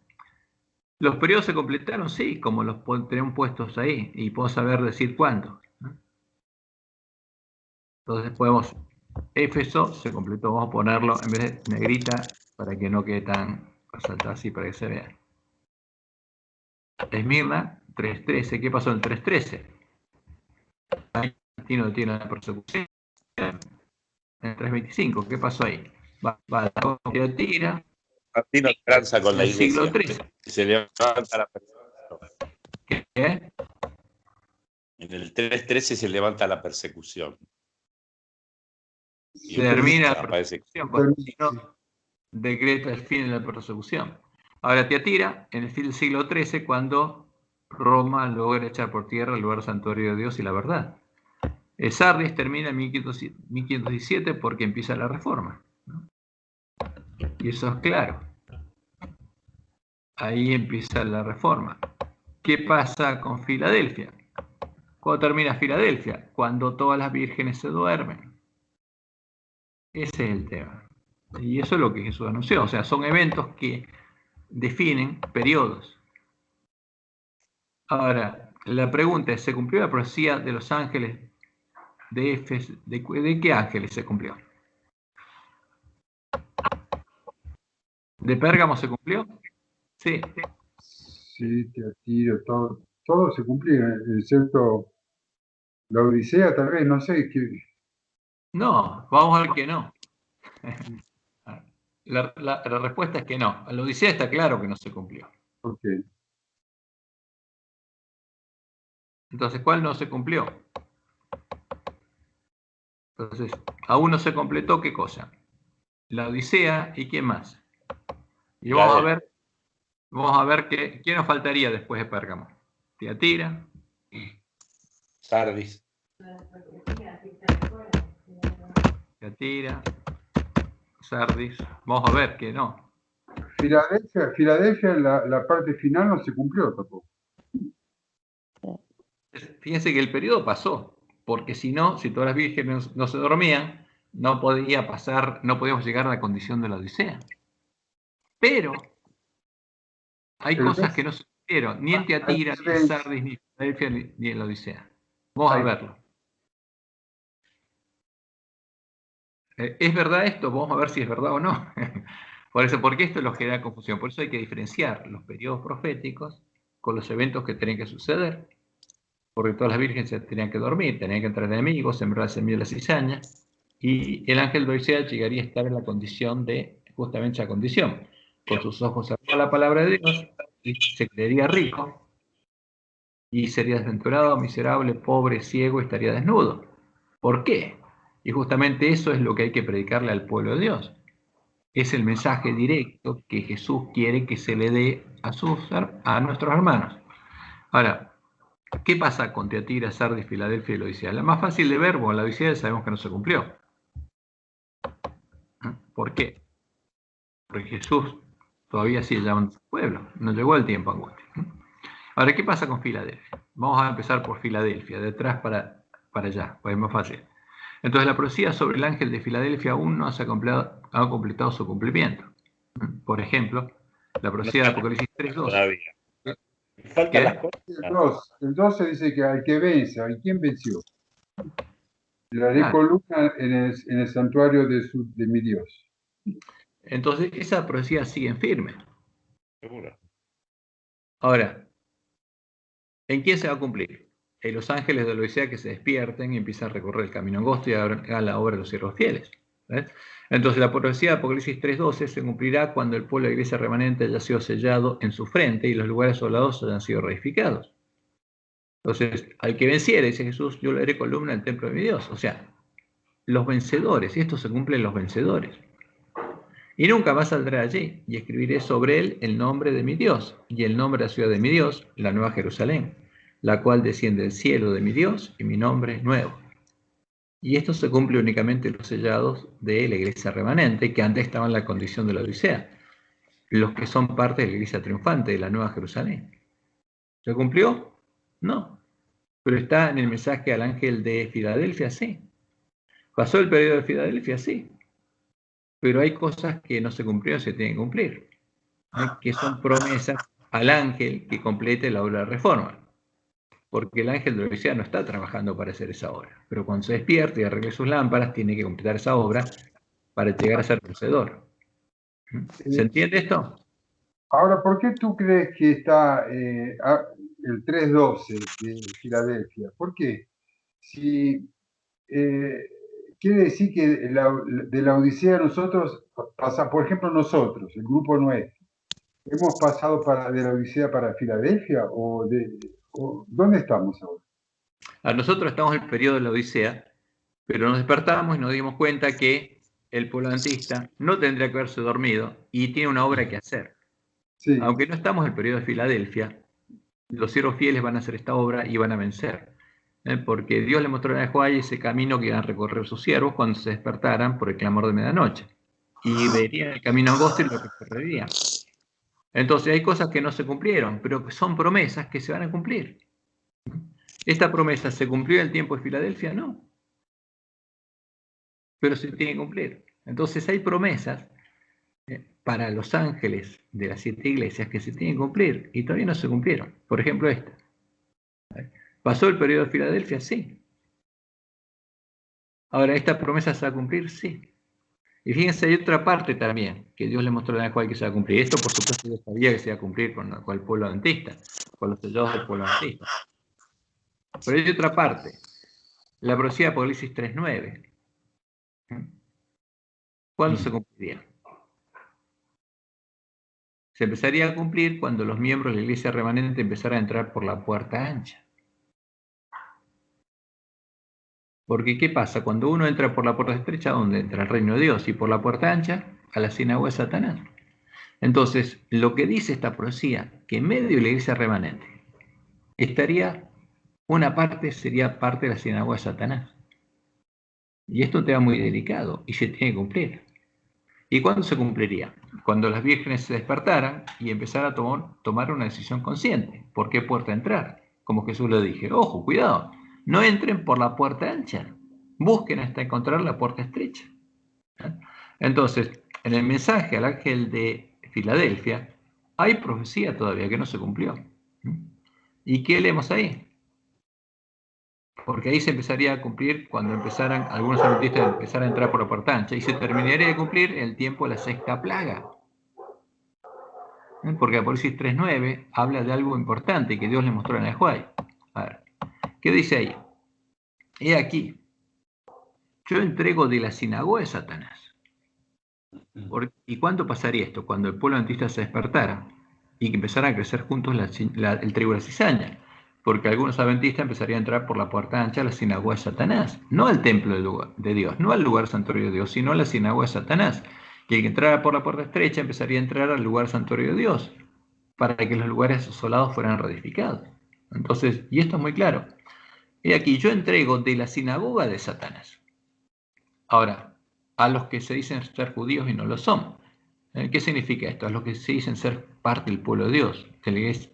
¿Los periodos se completaron? Sí, como los tenemos puestos ahí, y puedo saber decir cuántos. Entonces podemos, Éfeso se completó, vamos a ponerlo en vez de negrita, para que no quede tan resaltado así, para que se vea. Esmirna, 3.13, ¿qué pasó en 3.13? Ahí tiene la persecución. En 3.25, ¿qué pasó ahí? Va la Tiatira. Martino tranza con la En el siglo iglesia. III. Se levanta la persecución. ¿Qué? En el 3.13 se levanta la persecución. Y Termina la aparece. persecución, porque si no, decreta el fin de la persecución. Ahora Tiatira, en el fin del siglo XIII, cuando Roma logra echar por tierra el lugar santuario de Dios y la verdad. Sardis termina en 1517 porque empieza la reforma, ¿no? Y eso es claro. Ahí empieza la reforma. ¿Qué pasa con Filadelfia? ¿Cuándo termina Filadelfia? Cuando todas las vírgenes se duermen. Ese es el tema. Y eso es lo que Jesús anunció. O sea, son eventos que definen periodos. Ahora, la pregunta es, ¿se cumplió la profecía de los ángeles de Éfeso? ¿De qué ángeles se cumplió? ¿De Pérgamo se cumplió? Sí. Sí, Teatira, todo se cumplía, excepto la Odisea, tal vez, no sé qué. No, vamos a ver que no. La respuesta es que no. La Odisea está claro que no se cumplió. Ok. Entonces, ¿cuál no se cumplió? Entonces, aún no se completó, ¿qué cosa? La Odisea y ¿quién más? Y vamos a ver ¿quién nos faltaría después de Pérgamo? Tiatira. Sardis. Tiatira. Sardis. Vamos a ver que no. Filadelfia la parte final no se cumplió tampoco. Fíjense que el periodo pasó, porque si no, si todas las vírgenes no se dormían, no podía pasar, no podíamos llegar a la condición de la Odisea. Pero hay cosas que no se cumplieron, ni en Tiatira, ni en Sardis, ni en Filadelfia, ni en la Odisea. Vamos a verlo. ¿Es verdad esto? Vamos a ver si es verdad o no. Por eso, porque esto es lo que da confusión. Por eso hay que diferenciar los periodos proféticos con los eventos que tienen que suceder. Porque todas las vírgenes se tenían que dormir, tenían que entrar enemigos, sembrar semillas de la cizaña, y el ángel de Odisea llegaría a estar en la condición de, justamente esa condición, con sus ojos cerrados a la palabra de Dios, y se creería rico, y sería desventurado, miserable, pobre, ciego, y estaría desnudo. ¿Por qué? Y justamente eso es lo que hay que predicarle al pueblo de Dios. Es el mensaje directo que Jesús quiere que se le dé a nuestros hermanos. Ahora, ¿qué pasa con Tiatira, Sardis, Filadelfia y la Odisea? La más fácil de ver, bueno, la Odisea sabemos que no se cumplió. ¿Por qué? Porque Jesús todavía sigue llamando a su pueblo, no llegó el tiempo angustia. Ahora, ¿qué pasa con Filadelfia? Vamos a empezar por Filadelfia, de atrás para allá, pues es más fácil. Entonces, la profecía sobre el ángel de Filadelfia aún no se ha completado su cumplimiento. Por ejemplo, la profecía de Apocalipsis 3.2. Faltan las cosas. El 12 dice que al que venza, ¿y quién venció? Le haré columna en el santuario de mi Dios. Entonces, esa profecía sigue firme. Seguro. Ahora, ¿en quién se va a cumplir? En los ángeles de la Odisea que se despierten y empiezan a recorrer el camino angosto y hagan la obra de los siervos fieles. ¿Ves? Entonces, la profecía de Apocalipsis 3.12 se cumplirá cuando el pueblo de la iglesia remanente haya sido sellado en su frente y los lugares asolados hayan sido reedificados. Entonces, al que venciere, dice Jesús, yo le haré columna en el templo de mi Dios. O sea, los vencedores, y esto se cumple en los vencedores. Y nunca más saldrá allí, y escribiré sobre él el nombre de mi Dios, y el nombre de la ciudad de mi Dios, la nueva Jerusalén, la cual desciende del cielo de mi Dios, y mi nombre es nuevo. Y esto se cumple únicamente en los sellados de la iglesia remanente, que antes estaban en la condición de la Odisea, los que son parte de la iglesia triunfante de la nueva Jerusalén. ¿Se cumplió? No. Pero está en el mensaje al ángel de Filadelfia, sí. ¿Pasó el periodo de Filadelfia? Sí. Pero hay cosas que no se cumplieron, se tienen que cumplir. Que son promesas al ángel que complete la obra de reforma. Porque el ángel de la Odisea no está trabajando para hacer esa obra. Pero cuando se despierta y arregle sus lámparas, tiene que completar esa obra para llegar a ser poseedor. ¿Se entiende esto? Ahora, ¿por qué tú crees que está el 3:12 de Filadelfia? ¿Por qué? Si quiere decir que de la Odisea nosotros, por ejemplo nosotros, el grupo nuestro, ¿hemos pasado de la Odisea para Filadelfia o dónde estamos ahora? Nosotros estamos en el periodo de la Odisea, pero nos despertamos y nos dimos cuenta que el pueblo adventista no tendría que haberse dormido y tiene una obra que hacer. Sí. Aunque no estamos en el periodo de Filadelfia, los siervos fieles van a hacer esta obra y van a vencer. Porque Dios le mostró a Joai ese camino que iban a recorrer sus siervos cuando se despertaran por el clamor de medianoche. Y verían el camino angosto y lo recorrerían. Entonces hay cosas que no se cumplieron, pero que son promesas que se van a cumplir. ¿Esta promesa se cumplió en el tiempo de Filadelfia? No. Pero se tiene que cumplir. Entonces hay promesas para los ángeles de las 7 iglesias que se tienen que cumplir y todavía no se cumplieron. Por ejemplo, esta. ¿Pasó el periodo de Filadelfia? Sí. Ahora, ¿esta promesa se va a cumplir? Sí. Y fíjense, hay otra parte también que Dios le mostró a la cual que se va a cumplir. Esto, por supuesto, Dios sabía que se iba a cumplir con el pueblo adventista, con los sellados del pueblo adventista. Pero hay otra parte, la profecía de Apocalipsis 3:9. ¿Cuándo se cumpliría? Se empezaría a cumplir cuando los miembros de la iglesia remanente empezaran a entrar por la puerta ancha. Porque, ¿qué pasa? Cuando uno entra por la puerta estrecha, ¿dónde entra? El reino de Dios, y por la puerta ancha, a la sinagoga de Satanás. Entonces, lo que dice esta profecía, que en medio de la iglesia remanente, una parte sería parte de la sinagoga de Satanás. Y esto es un tema muy delicado, y se tiene que cumplir. ¿Y cuándo se cumpliría? Cuando las vírgenes se despertaran y empezaran a tomar una decisión consciente. ¿Por qué puerta entrar? Como Jesús le dije, ojo, cuidado, no entren por la puerta ancha, busquen hasta encontrar la puerta estrecha. Entonces, en el mensaje al ángel de Filadelfia, hay profecía todavía que no se cumplió. ¿Y qué leemos ahí? Porque ahí se empezaría a cumplir cuando empezaran algunos adventistas a empezar a entrar por la puerta ancha y se terminaría de cumplir en el tiempo de la 6ª plaga. Porque Apocalipsis 3:9 habla de algo importante que Dios le mostró a Joai. A ver, ¿qué dice ahí? He aquí, yo entrego de la sinagoga de Satanás. ¿Y cuándo pasaría esto? Cuando el pueblo adventista se despertara y que empezaran a crecer juntos el trigo y la cizaña. Porque algunos adventistas empezarían a entrar por la puerta ancha a la sinagoga de Satanás, no al templo de Dios, no al lugar santuario de Dios, sino a la sinagoga de Satanás. Que el que entrara por la puerta estrecha empezaría a entrar al lugar santuario de Dios, para que los lugares asolados fueran reedificados. Entonces, y esto es muy claro. He aquí, yo entrego de la sinagoga de Satanás. Ahora, a los que se dicen ser judíos y no lo son. ¿Qué significa esto? A los que se dicen ser parte del pueblo de Dios, que le es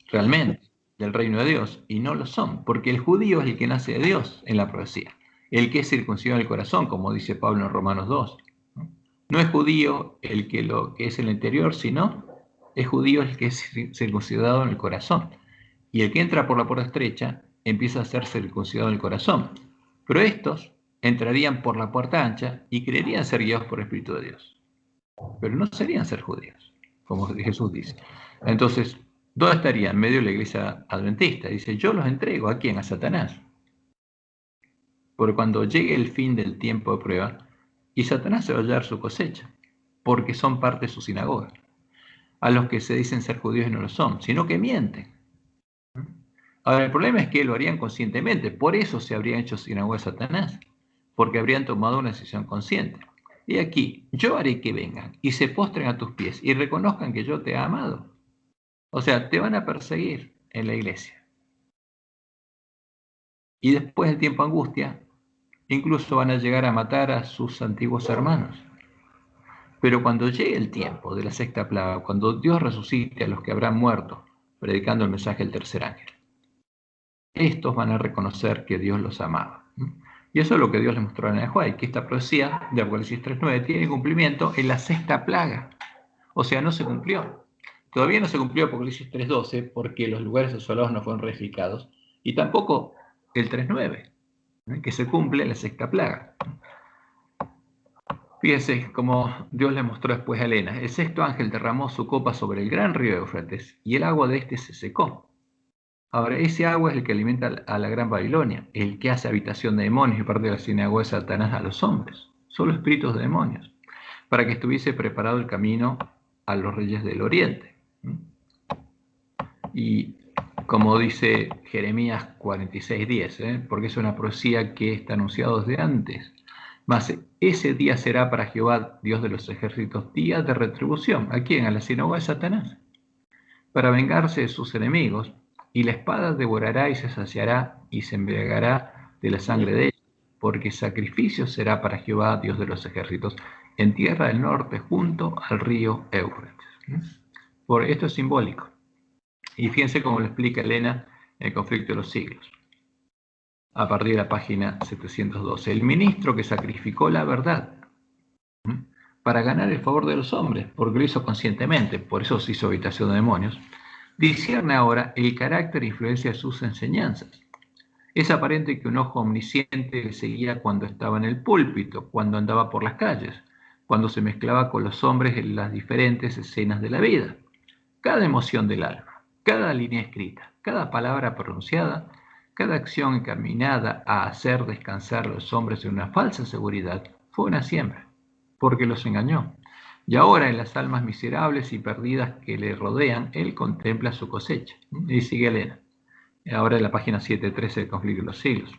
realmente del reino de Dios, y no lo son, porque el judío es el que nace de Dios en la profecía, el que es circuncidado en el corazón, como dice Pablo en Romanos 2. No es judío el que lo que es el interior, sino es judío el que es circuncidado en el corazón. Y el que entra por la puerta estrecha empieza a ser circuncidado en el corazón. Pero estos entrarían por la puerta ancha y creerían ser guiados por el Espíritu de Dios. Pero no serían ser judíos, como Jesús dice. Entonces, ¿dónde estarían? En medio de la iglesia adventista. Dice, yo los entrego ¿a quién? A Satanás. Porque cuando llegue el fin del tiempo de prueba, y Satanás se va a llevar su cosecha, porque son parte de su sinagoga. A los que se dicen ser judíos y no lo son, sino que mienten. Ahora, el problema es que lo harían conscientemente, por eso se habrían hecho sinagoga de Satanás, porque habrían tomado una decisión consciente. Y aquí, yo haré que vengan y se postren a tus pies y reconozcan que yo te he amado. O sea, te van a perseguir en la iglesia. Y después del tiempo de angustia, incluso van a llegar a matar a sus antiguos hermanos. Pero cuando llegue el tiempo de la 6ª plaga, cuando Dios resucite a los que habrán muerto predicando el mensaje del tercer ángel. Estos van a reconocer que Dios los amaba. Y eso es lo que Dios les mostró a Nehuay, que esta profecía de Apocalipsis 3:9 tiene cumplimiento en la sexta plaga. O sea, no se cumplió. Todavía no se cumplió Apocalipsis 3:12 porque los lugares asolados no fueron reedificados. Y tampoco el 3:9, que se cumple la sexta plaga. Fíjense cómo Dios le mostró después a Helena. El sexto ángel derramó su copa sobre el gran río Éufrates y el agua de este se secó. Ahora, ese agua es el que alimenta a la gran Babilonia, el que hace habitación de demonios y parte de la sinagoga de Satanás a los hombres. Solo espíritus de demonios, para que estuviese preparado el camino a los reyes del oriente. Y como dice Jeremías 46:10, porque es una profecía que está anunciada desde antes. Mas ese día será para Jehová, Dios de los ejércitos, día de retribución. ¿A quién? A la sinagoga de Satanás. Para vengarse de sus enemigos, y la espada devorará y se saciará y se embriagará de la sangre de ellos, porque sacrificio será para Jehová, Dios de los ejércitos, en tierra del norte, junto al río Éufrates. Por esto es simbólico. Y fíjense cómo lo explica Helena en el conflicto de los siglos. A partir de la página 712. El ministro que sacrificó la verdad para ganar el favor de los hombres, porque lo hizo conscientemente, por eso se hizo habitación de demonios, discierne ahora el carácter e influencia de sus enseñanzas. Es aparente que un ojo omnisciente le seguía cuando estaba en el púlpito, cuando andaba por las calles, cuando se mezclaba con los hombres en las diferentes escenas de la vida. Cada emoción del alma, cada línea escrita, cada palabra pronunciada, cada acción encaminada a hacer descansar a los hombres en una falsa seguridad fue una siembra, porque los engañó. Y ahora en las almas miserables y perdidas que le rodean, él contempla su cosecha. Y sigue Helena. Ahora en la página 713 del conflicto de los siglos.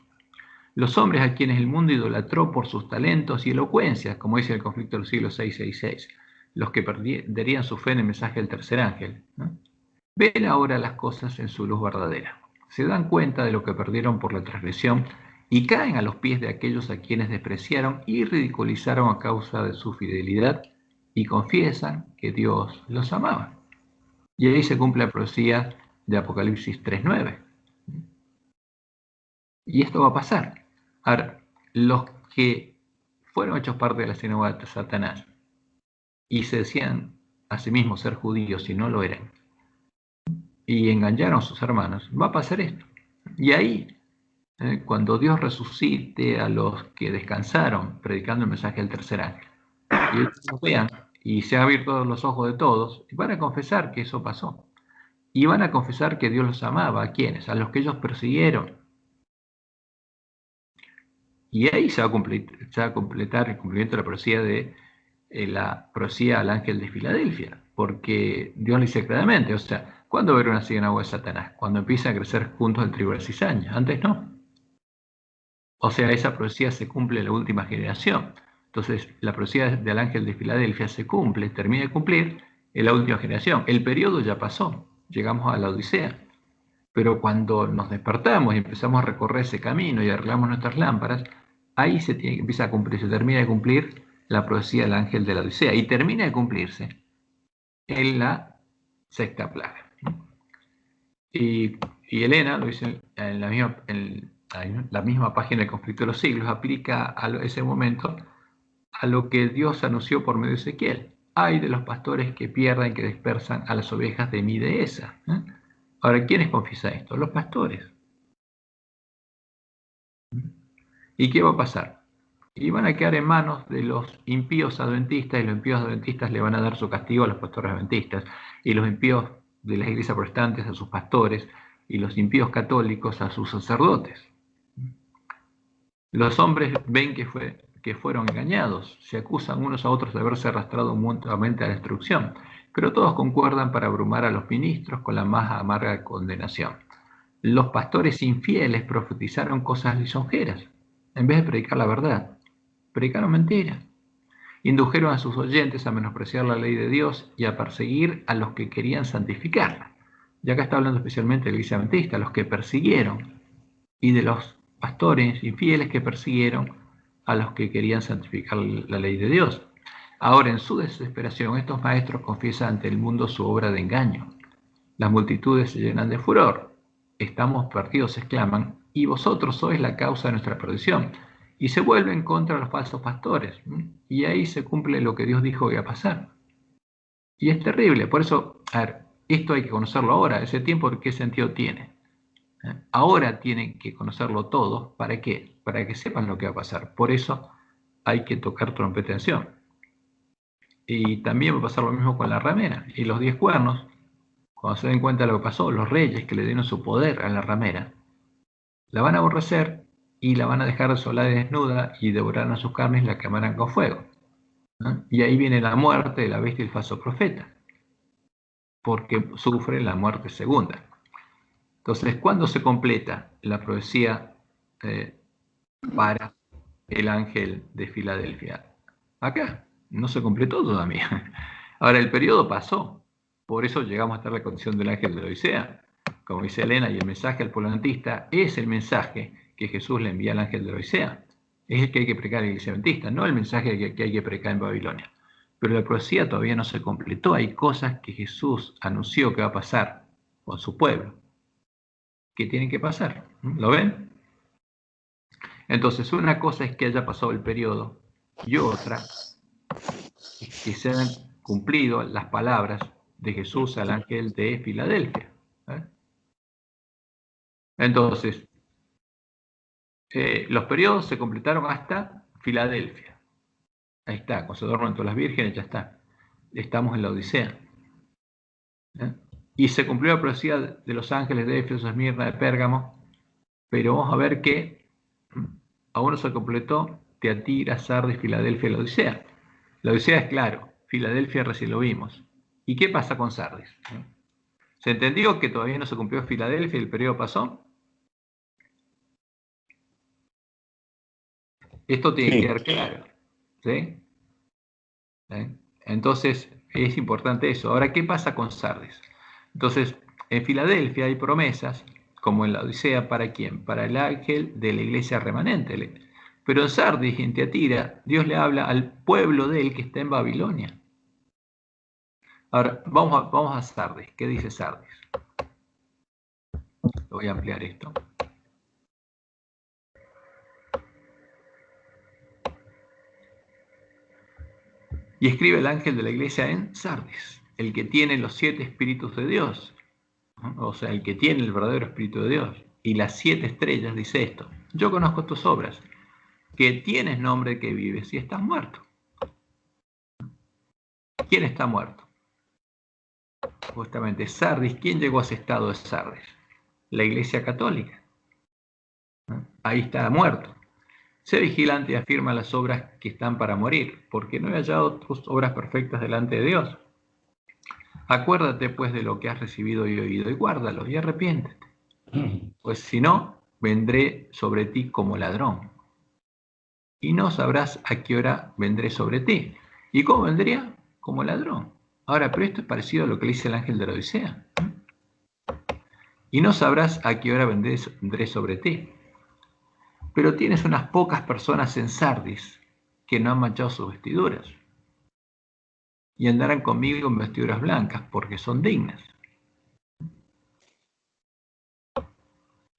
Los hombres a quienes el mundo idolatró por sus talentos y elocuencias, como dice el conflicto de los siglos 666, los que perderían su fe en el mensaje del tercer ángel, ven ahora las cosas en su luz verdadera. Se dan cuenta de lo que perdieron por la transgresión y caen a los pies de aquellos a quienes despreciaron y ridiculizaron a causa de su fidelidad y confiesan que Dios los amaba. Y ahí se cumple la profecía de Apocalipsis 3:9. Y esto va a pasar. Ahora, los que fueron hechos parte de la sinagoga de Satanás y se decían a sí mismos ser judíos y no lo eran, y engañaron a sus hermanos, va a pasar esto. Y ahí, cuando Dios resucite a los que descansaron predicando el mensaje del tercer ángel, y ellos lo vean y se han abierto los ojos de todos, van a confesar que eso pasó. Y van a confesar que Dios los amaba. ¿A quiénes? A los que ellos persiguieron. Y ahí se va a completar el cumplimiento de la profecía al ángel de Filadelfia, porque Dios le dice claramente, o sea, ¿cuándo va a haber una sinagoga de Satanás? Cuando empieza a crecer juntos el tribu de cizaña. Antes no. O sea, esa profecía se cumple en la última generación. Entonces, la profecía del ángel de Filadelfia se cumple, termina de cumplir en la última generación. El periodo ya pasó, llegamos a la Odisea. Pero cuando nos despertamos y empezamos a recorrer ese camino y arreglamos nuestras lámparas, ahí empieza a cumplir, se termina de cumplir la profecía del ángel de la Odisea y termina de cumplirse en la sexta plaga. Y Helena lo dice en la misma página del conflicto de los siglos, aplica a ese momento a lo que Dios anunció por medio de Ezequiel. Ay de los pastores que pierdan, que dispersan a las ovejas de mi dehesa. Ahora, ¿quiénes confiesan esto? Los pastores. ¿Y qué va a pasar? Y van a quedar en manos de los impíos adventistas, y los impíos adventistas le van a dar su castigo a los pastores adventistas, y los impíos de las iglesias protestantes a sus pastores, y los impíos católicos a sus sacerdotes. Los hombres ven que fueron engañados, se acusan unos a otros de haberse arrastrado mutuamente a la destrucción, pero todos concuerdan para abrumar a los ministros con la más amarga condenación. Los pastores infieles profetizaron cosas lisonjeras, en vez de predicar la verdad, predicaron mentiras. Indujeron a sus oyentes a menospreciar la ley de Dios y a perseguir a los que querían santificarla. Y acá está hablando especialmente de la iglesia adventista, los que persiguieron, y de los pastores infieles que persiguieron a los que querían santificar la ley de Dios. Ahora, en su desesperación, estos maestros confiesan ante el mundo su obra de engaño. Las multitudes se llenan de furor. Estamos perdidos, exclaman, y vosotros sois la causa de nuestra perdición. Y se vuelven contra los falsos pastores. Y ahí se cumple lo que Dios dijo que iba a pasar. Y es terrible. Por eso, a ver, esto hay que conocerlo ahora. Ese tiempo, ¿qué sentido tiene? Ahora tienen que conocerlo todos. ¿Para qué? Para que sepan lo que va a pasar. Por eso hay que tocar trompeta de acción. Y también va a pasar lo mismo con la ramera. Y los 10 cuernos, cuando se den cuenta de lo que pasó, los reyes que le dieron su poder a la ramera, la van a aborrecer y la van a dejar desolada y desnuda y devorarán sus carnes y la quemarán con fuego. Y ahí viene la muerte de la bestia y el falso profeta, porque sufre la muerte segunda. Entonces, ¿cuándo se completa la profecía para el ángel de Filadelfia? Acá, no se completó todavía. Ahora, el periodo pasó, por eso llegamos hasta la condición del ángel de la Odisea. Como dice Elena, y el mensaje al pueblo adventista es el mensaje que Jesús le envía al ángel de la Odisea. Es el que hay que predicar a la iglesia adventista, no el mensaje que hay que predicar en Babilonia. Pero la profecía todavía no se completó. Hay cosas que Jesús anunció que va a pasar con su pueblo, que tienen que pasar. ¿Lo ven? Entonces, una cosa es que haya pasado el periodo y otra es que se hayan cumplido las palabras de Jesús al ángel de Filadelfia. Entonces, los periodos se completaron hasta Filadelfia. Ahí está, cuando se duermen todas las vírgenes, ya está. Estamos en la Odisea. Y se cumplió la profecía de los ángeles de Éfeso, Esmirna, de Pérgamo, pero vamos a ver que aún no se completó Tiatira, Sardis, Filadelfia y la Odisea. La Odisea es claro, Filadelfia recién lo vimos. ¿Y qué pasa con Sardis? ¿Se entendió que todavía no se cumplió Filadelfia y el periodo pasó? Esto tiene que quedar claro. ¿Sí? Entonces, es importante eso. Ahora, ¿qué pasa con Sardis? Entonces, en Filadelfia hay promesas, como en la Odisea, ¿para quién? Para el ángel de la iglesia remanente. Pero en Sardis y en Tiatira, Dios le habla al pueblo de él que está en Babilonia. Ahora, vamos a Sardis. ¿Qué dice Sardis? Lo voy a ampliar esto. Y escribe el ángel de la iglesia en Sardis, el que tiene los 7 espíritus de Dios, o sea, el que tiene el verdadero espíritu de Dios, y las 7 estrellas, dice esto: yo conozco tus obras, que tienes nombre que vives y estás muerto. ¿Quién está muerto? Justamente Sardis. ¿Quién llegó a ese estado de Sardis? La iglesia católica. Ahí está muerto. Sé vigilante y afirma las obras que están para morir, porque no he hallado tus obras perfectas delante de Dios. Acuérdate pues de lo que has recibido y oído, y guárdalo, y arrepiéntete. Pues si no, vendré sobre ti como ladrón, y no sabrás a qué hora vendré sobre ti. ¿Y cómo vendría? Como ladrón. Ahora, pero esto es parecido a lo que le dice el ángel de la Odisea. Y no sabrás a qué hora vendré sobre ti. Pero tienes unas pocas personas en Sardis que no han manchado sus vestiduras, y andarán conmigo en vestiduras blancas, porque son dignas.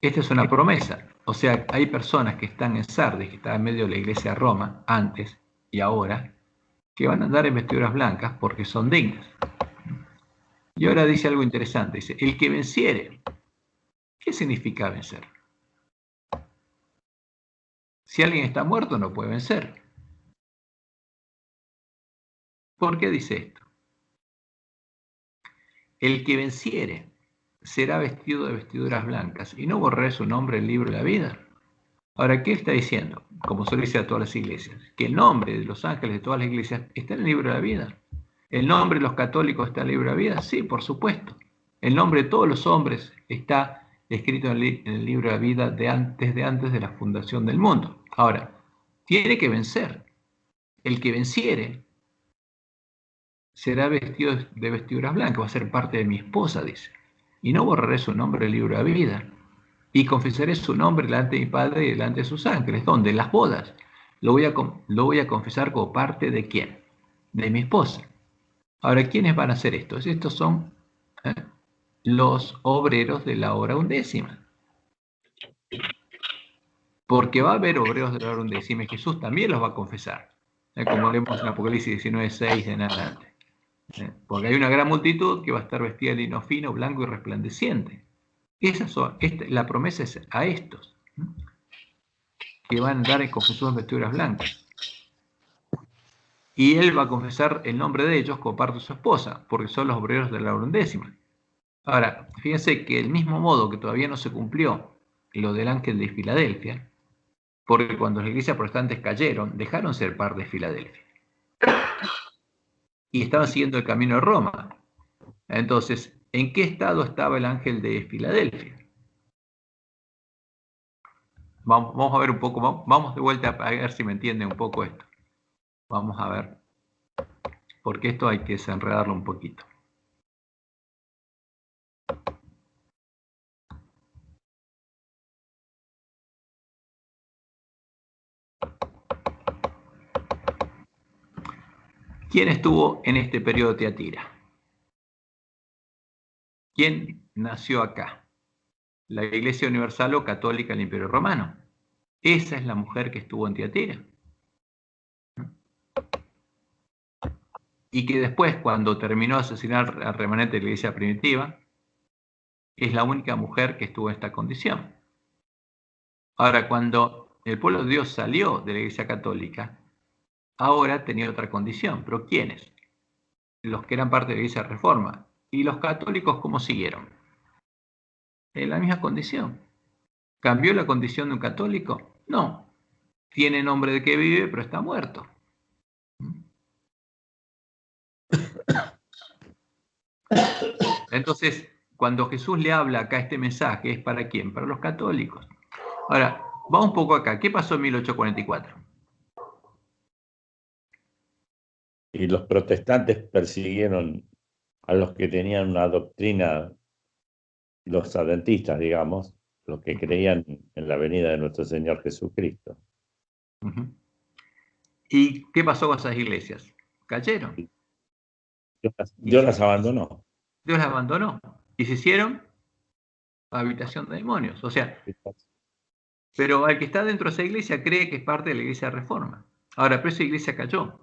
Esta es una promesa. O sea, hay personas que están en Sardis, que estaban en medio de la iglesia de Roma, antes y ahora, que van a andar en vestiduras blancas porque son dignas. Y ahora dice algo interesante. Dice, el que venciere. ¿Qué significa vencer? Si alguien está muerto, no puede vencer. ¿Por qué dice esto? El que venciere será vestido de vestiduras blancas, y no borraré su nombre del libro de la vida. Ahora, ¿qué está diciendo? Como se lo dice a todas las iglesias, que el nombre de los ángeles de todas las iglesias está en el libro de la vida. ¿El nombre de los católicos está en el libro de la vida? Sí, por supuesto. El nombre de todos los hombres está escrito en el libro de la vida de antes de la fundación del mundo. Ahora, tiene que vencer. El que venciere será vestido de vestiduras blancas, va a ser parte de mi esposa, dice. Y no borraré su nombre del libro de la vida. Y confesaré su nombre delante de mi Padre y delante de sus ángeles. ¿Dónde? En las bodas. Lo voy a confesar como parte de ¿quién? De mi esposa. Ahora, ¿quiénes van a hacer esto? Estos son los obreros de la hora undécima. Porque va a haber obreros de la hora undécima y Jesús también los va a confesar. Como leemos en Apocalipsis 19:6 en adelante. Porque hay una gran multitud que va a estar vestida de lino fino, blanco y resplandeciente. La promesa es a estos, que van a andar con Jesús en vestiduras blancas. Y él va a confesar el nombre de ellos como parte de su esposa, porque son los obreros de la hora undécima. Ahora, fíjense que del mismo modo que todavía no se cumplió lo del ángel de Filadelfia, porque cuando las iglesias protestantes cayeron, dejaron ser parte de Filadelfia. Y estaban siguiendo el camino de Roma. Entonces, ¿en qué estado estaba el ángel de Filadelfia? Vamos a ver un poco, vamos de vuelta a ver si me entienden un poco esto. Vamos a ver, porque esto hay que desenredarlo un poquito. ¿Quién estuvo en este periodo de Tiatira? ¿Quién nació acá? La Iglesia Universal o Católica del Imperio Romano. Esa es la mujer que estuvo en Tiatira. Y que después, cuando terminó de asesinar al remanente de la Iglesia primitiva, es la única mujer que estuvo en esta condición. Ahora, cuando el pueblo de Dios salió de la Iglesia Católica, ahora tenía otra condición. ¿Pero quiénes? Los que eran parte de la Iglesia Reforma. ¿Y los católicos cómo siguieron? En la misma condición. ¿Cambió la condición de un católico? No. Tiene nombre de que vive, pero está muerto. Entonces, cuando Jesús le habla acá este mensaje, ¿es para quién? Para los católicos. Ahora, vamos un poco acá. ¿Qué pasó en 1844? Y los protestantes persiguieron a los que tenían una doctrina, los adventistas, digamos, los que creían en la venida de nuestro Señor Jesucristo. ¿Y qué pasó con esas iglesias? ¿Cayeron? Dios las abandonó. Dios las abandonó. Y se hicieron habitación de demonios. O sea, pero al que está dentro de esa iglesia cree que es parte de la iglesia de Reforma. Ahora, pero esa iglesia cayó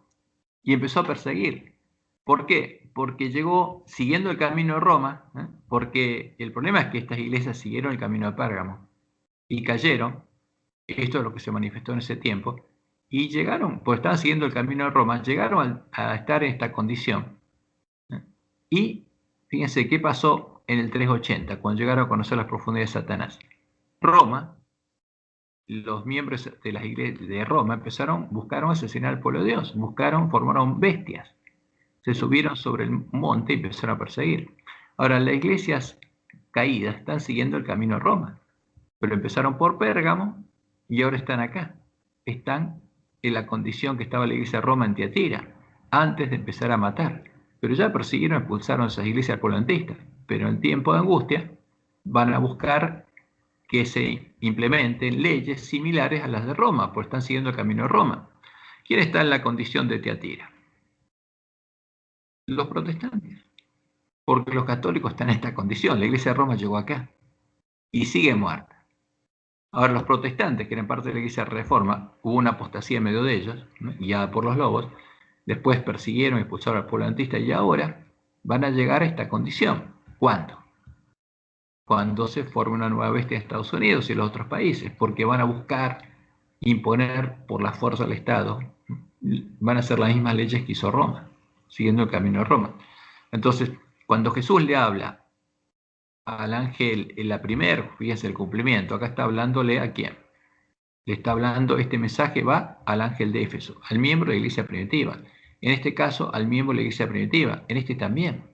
y empezó a perseguir. ¿Por qué? Porque llegó siguiendo el camino de Roma, porque el problema es que estas iglesias siguieron el camino de Pérgamo y cayeron. Esto es lo que se manifestó en ese tiempo. Y llegaron, pues estaban siguiendo el camino de Roma, llegaron a estar en esta condición. Y fíjense qué pasó en el 380, cuando llegaron a conocer las profundidades de Satanás. Roma, los miembros de las iglesias de Roma buscaron asesinar al pueblo de Dios, formaron bestias. Se subieron sobre el monte y empezaron a perseguir. Ahora, las iglesias caídas están siguiendo el camino de Roma, pero empezaron por Pérgamo y ahora están acá. Están en la condición que estaba la iglesia de Roma en Tiatira, antes de empezar a matar. Pero ya persiguieron, expulsaron esas iglesias polantistas. Pero en tiempo de angustia van a buscar que se implementen leyes similares a las de Roma, porque están siguiendo el camino de Roma. ¿Quién está en la condición de Tiatira? Los protestantes. Porque los católicos están en esta condición. La iglesia de Roma llegó acá y sigue muerta. Ahora, los protestantes, que eran parte de la iglesia de Reforma, hubo una apostasía en medio de ellos, guiada por los lobos. Después persiguieron y expulsaron al pueblo adventista y ahora van a llegar a esta condición. ¿Cuándo? Cuando se forme una nueva bestia en Estados Unidos y en los otros países, porque van a buscar imponer por la fuerza del Estado, van a hacer las mismas leyes que hizo Roma, siguiendo el camino de Roma. Entonces, cuando Jesús le habla al ángel en la primera, fíjense el cumplimiento, acá está hablándole a quién. Le está hablando, este mensaje va al ángel de Éfeso, al miembro de la iglesia primitiva. En este caso, al miembro de la iglesia primitiva. En este también.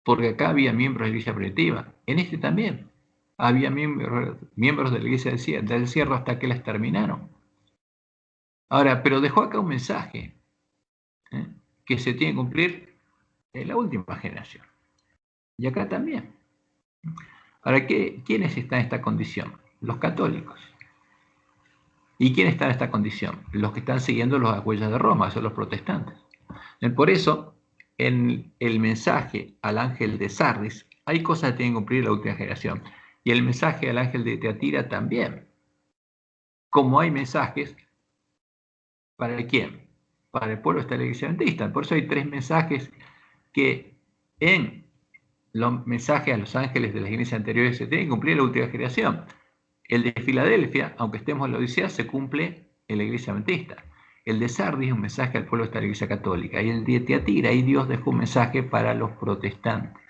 Porque acá había miembros de la iglesia primitiva. En este también. Había miembros de la iglesia del Cierro hasta que las terminaron. Ahora, pero dejó acá un mensaje que se tiene que cumplir en la última generación. Y acá también. Ahora, ¿quiénes están en esta condición? Los católicos. ¿Y quién está en esta condición? Los que están siguiendo las huellas de Roma, son los protestantes. Por eso, en el mensaje al ángel de Sardis, Hay cosas que tienen que cumplir la última generación. Y el mensaje al ángel de Teatira también. Como hay mensajes, ¿para quién? Para el pueblo está la iglesia adventista. Por eso hay 3 mensajes que en los mensajes a los ángeles de las iglesias anteriores se tienen que cumplir en la última generación. El de Filadelfia, aunque estemos en la Odisea, se cumple en la iglesia adventista. El de Sardis es un mensaje al pueblo de la iglesia católica. Y el de Teatira, ahí Dios dejó un mensaje para los protestantes,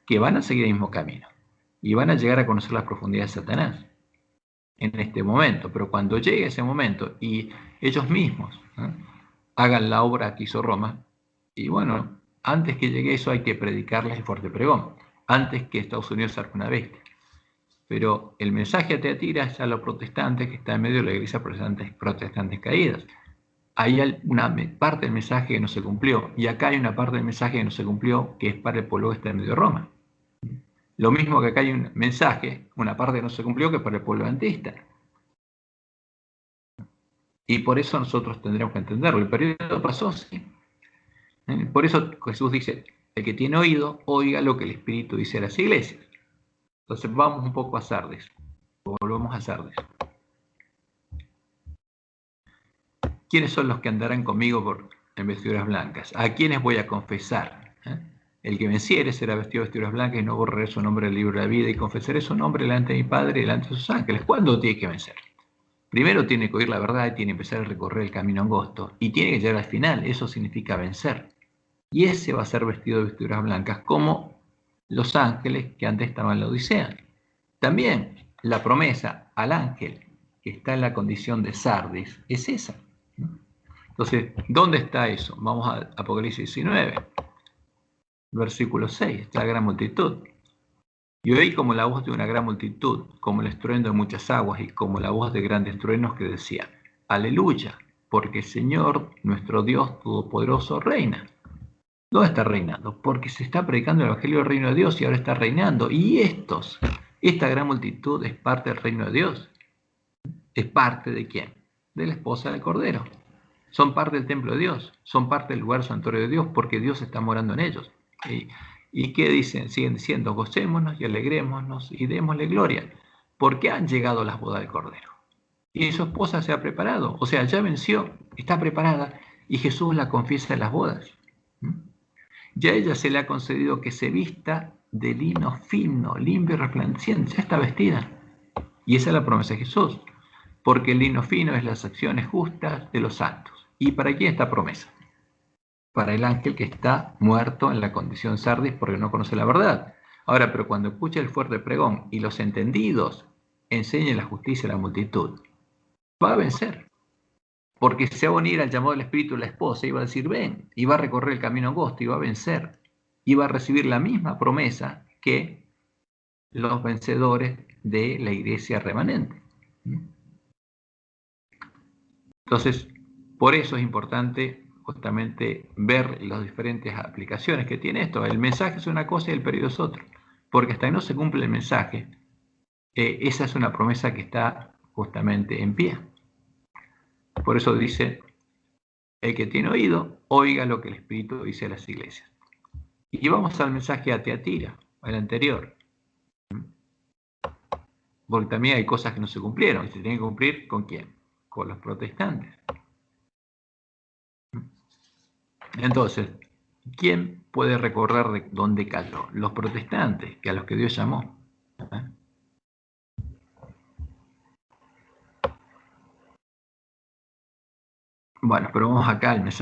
que van a seguir el mismo camino y van a llegar a conocer las profundidades de Satanás en este momento. Pero cuando llegue ese momento y ellos mismos hagan la obra que hizo Roma, y bueno, antes que llegue eso hay que predicarles el fuerte pregón, antes que Estados Unidos salga una bestia. Pero el mensaje a Teatira es a los protestantes que están en medio de la iglesia protestantes caídas. Hay una parte del mensaje que no se cumplió, y acá hay una parte del mensaje que no se cumplió, que es para el pueblo que está en medio de Roma. Lo mismo que acá hay un mensaje, una parte que no se cumplió, que para el pueblo adventista. Y por eso nosotros tendremos que entenderlo. El periodo pasó, sí. Por eso Jesús dice, el que tiene oído, oiga lo que el Espíritu dice a las iglesias. Entonces vamos un poco a Sardis. Volvemos a Sardis. ¿Quiénes son los que andarán conmigo en vestiduras blancas? ¿A quiénes voy a confesar? El que venciere será vestido de vestiduras blancas y no borraré su nombre del libro de la vida y confesaré su nombre delante de mi Padre y delante de sus ángeles. ¿Cuándo tiene que vencer? Primero tiene que oír la verdad y tiene que empezar a recorrer el camino angosto y tiene que llegar al final. Eso significa vencer. Y ese va a ser vestido de vestiduras blancas como los ángeles que antes estaban en la Odisea. También la promesa al ángel que está en la condición de Sardis es esa. Entonces, ¿dónde está eso? Vamos a Apocalipsis 19, versículo 6, está la gran multitud. Y oí como la voz de una gran multitud, como el estruendo de muchas aguas y como la voz de grandes truenos que decía, aleluya, porque el Señor, nuestro Dios Todopoderoso, reina. ¿Dónde está reinando? Porque se está predicando el Evangelio del Reino de Dios y ahora está reinando. Y esta gran multitud es parte del Reino de Dios. ¿Es parte de quién? De la esposa del Cordero. Son parte del templo de Dios, son parte del lugar santuario de Dios, porque Dios está morando en ellos. ¿Y qué dicen? Siguen diciendo, gocémonos y alegrémonos y démosle gloria, porque han llegado las bodas del Cordero. Y su esposa se ha preparado, o sea, ya venció, está preparada, y Jesús la confiesa en las bodas. Ya a ella se le ha concedido que se vista de lino fino, limpio y resplandeciente, ya está vestida. Y esa es la promesa de Jesús, porque el lino fino es las acciones justas de los santos. ¿Y para quién esta promesa? Para el ángel que está muerto en la condición Sardis porque no conoce la verdad. Ahora, pero cuando escuche el fuerte pregón y los entendidos enseñen la justicia a la multitud, va a vencer. Porque se va a unir al llamado del Espíritu de la esposa y va a decir, ven, y va a recorrer el camino angosto y va a vencer. Y va a recibir la misma promesa que los vencedores de la iglesia remanente. Entonces, por eso es importante justamente ver las diferentes aplicaciones que tiene esto. El mensaje es una cosa y el periodo es otra. Porque hasta que no se cumple el mensaje, esa es una promesa que está justamente en pie. Por eso dice, el que tiene oído, oiga lo que el Espíritu dice a las iglesias. Y vamos al mensaje a Teatira, al anterior. Porque también hay cosas que no se cumplieron. Y se tienen que cumplir ¿con quién? Con los protestantes. Entonces, ¿quién puede recordar de dónde cayó? Los protestantes, que a los que Dios llamó. Bueno, pero vamos acá al mensaje.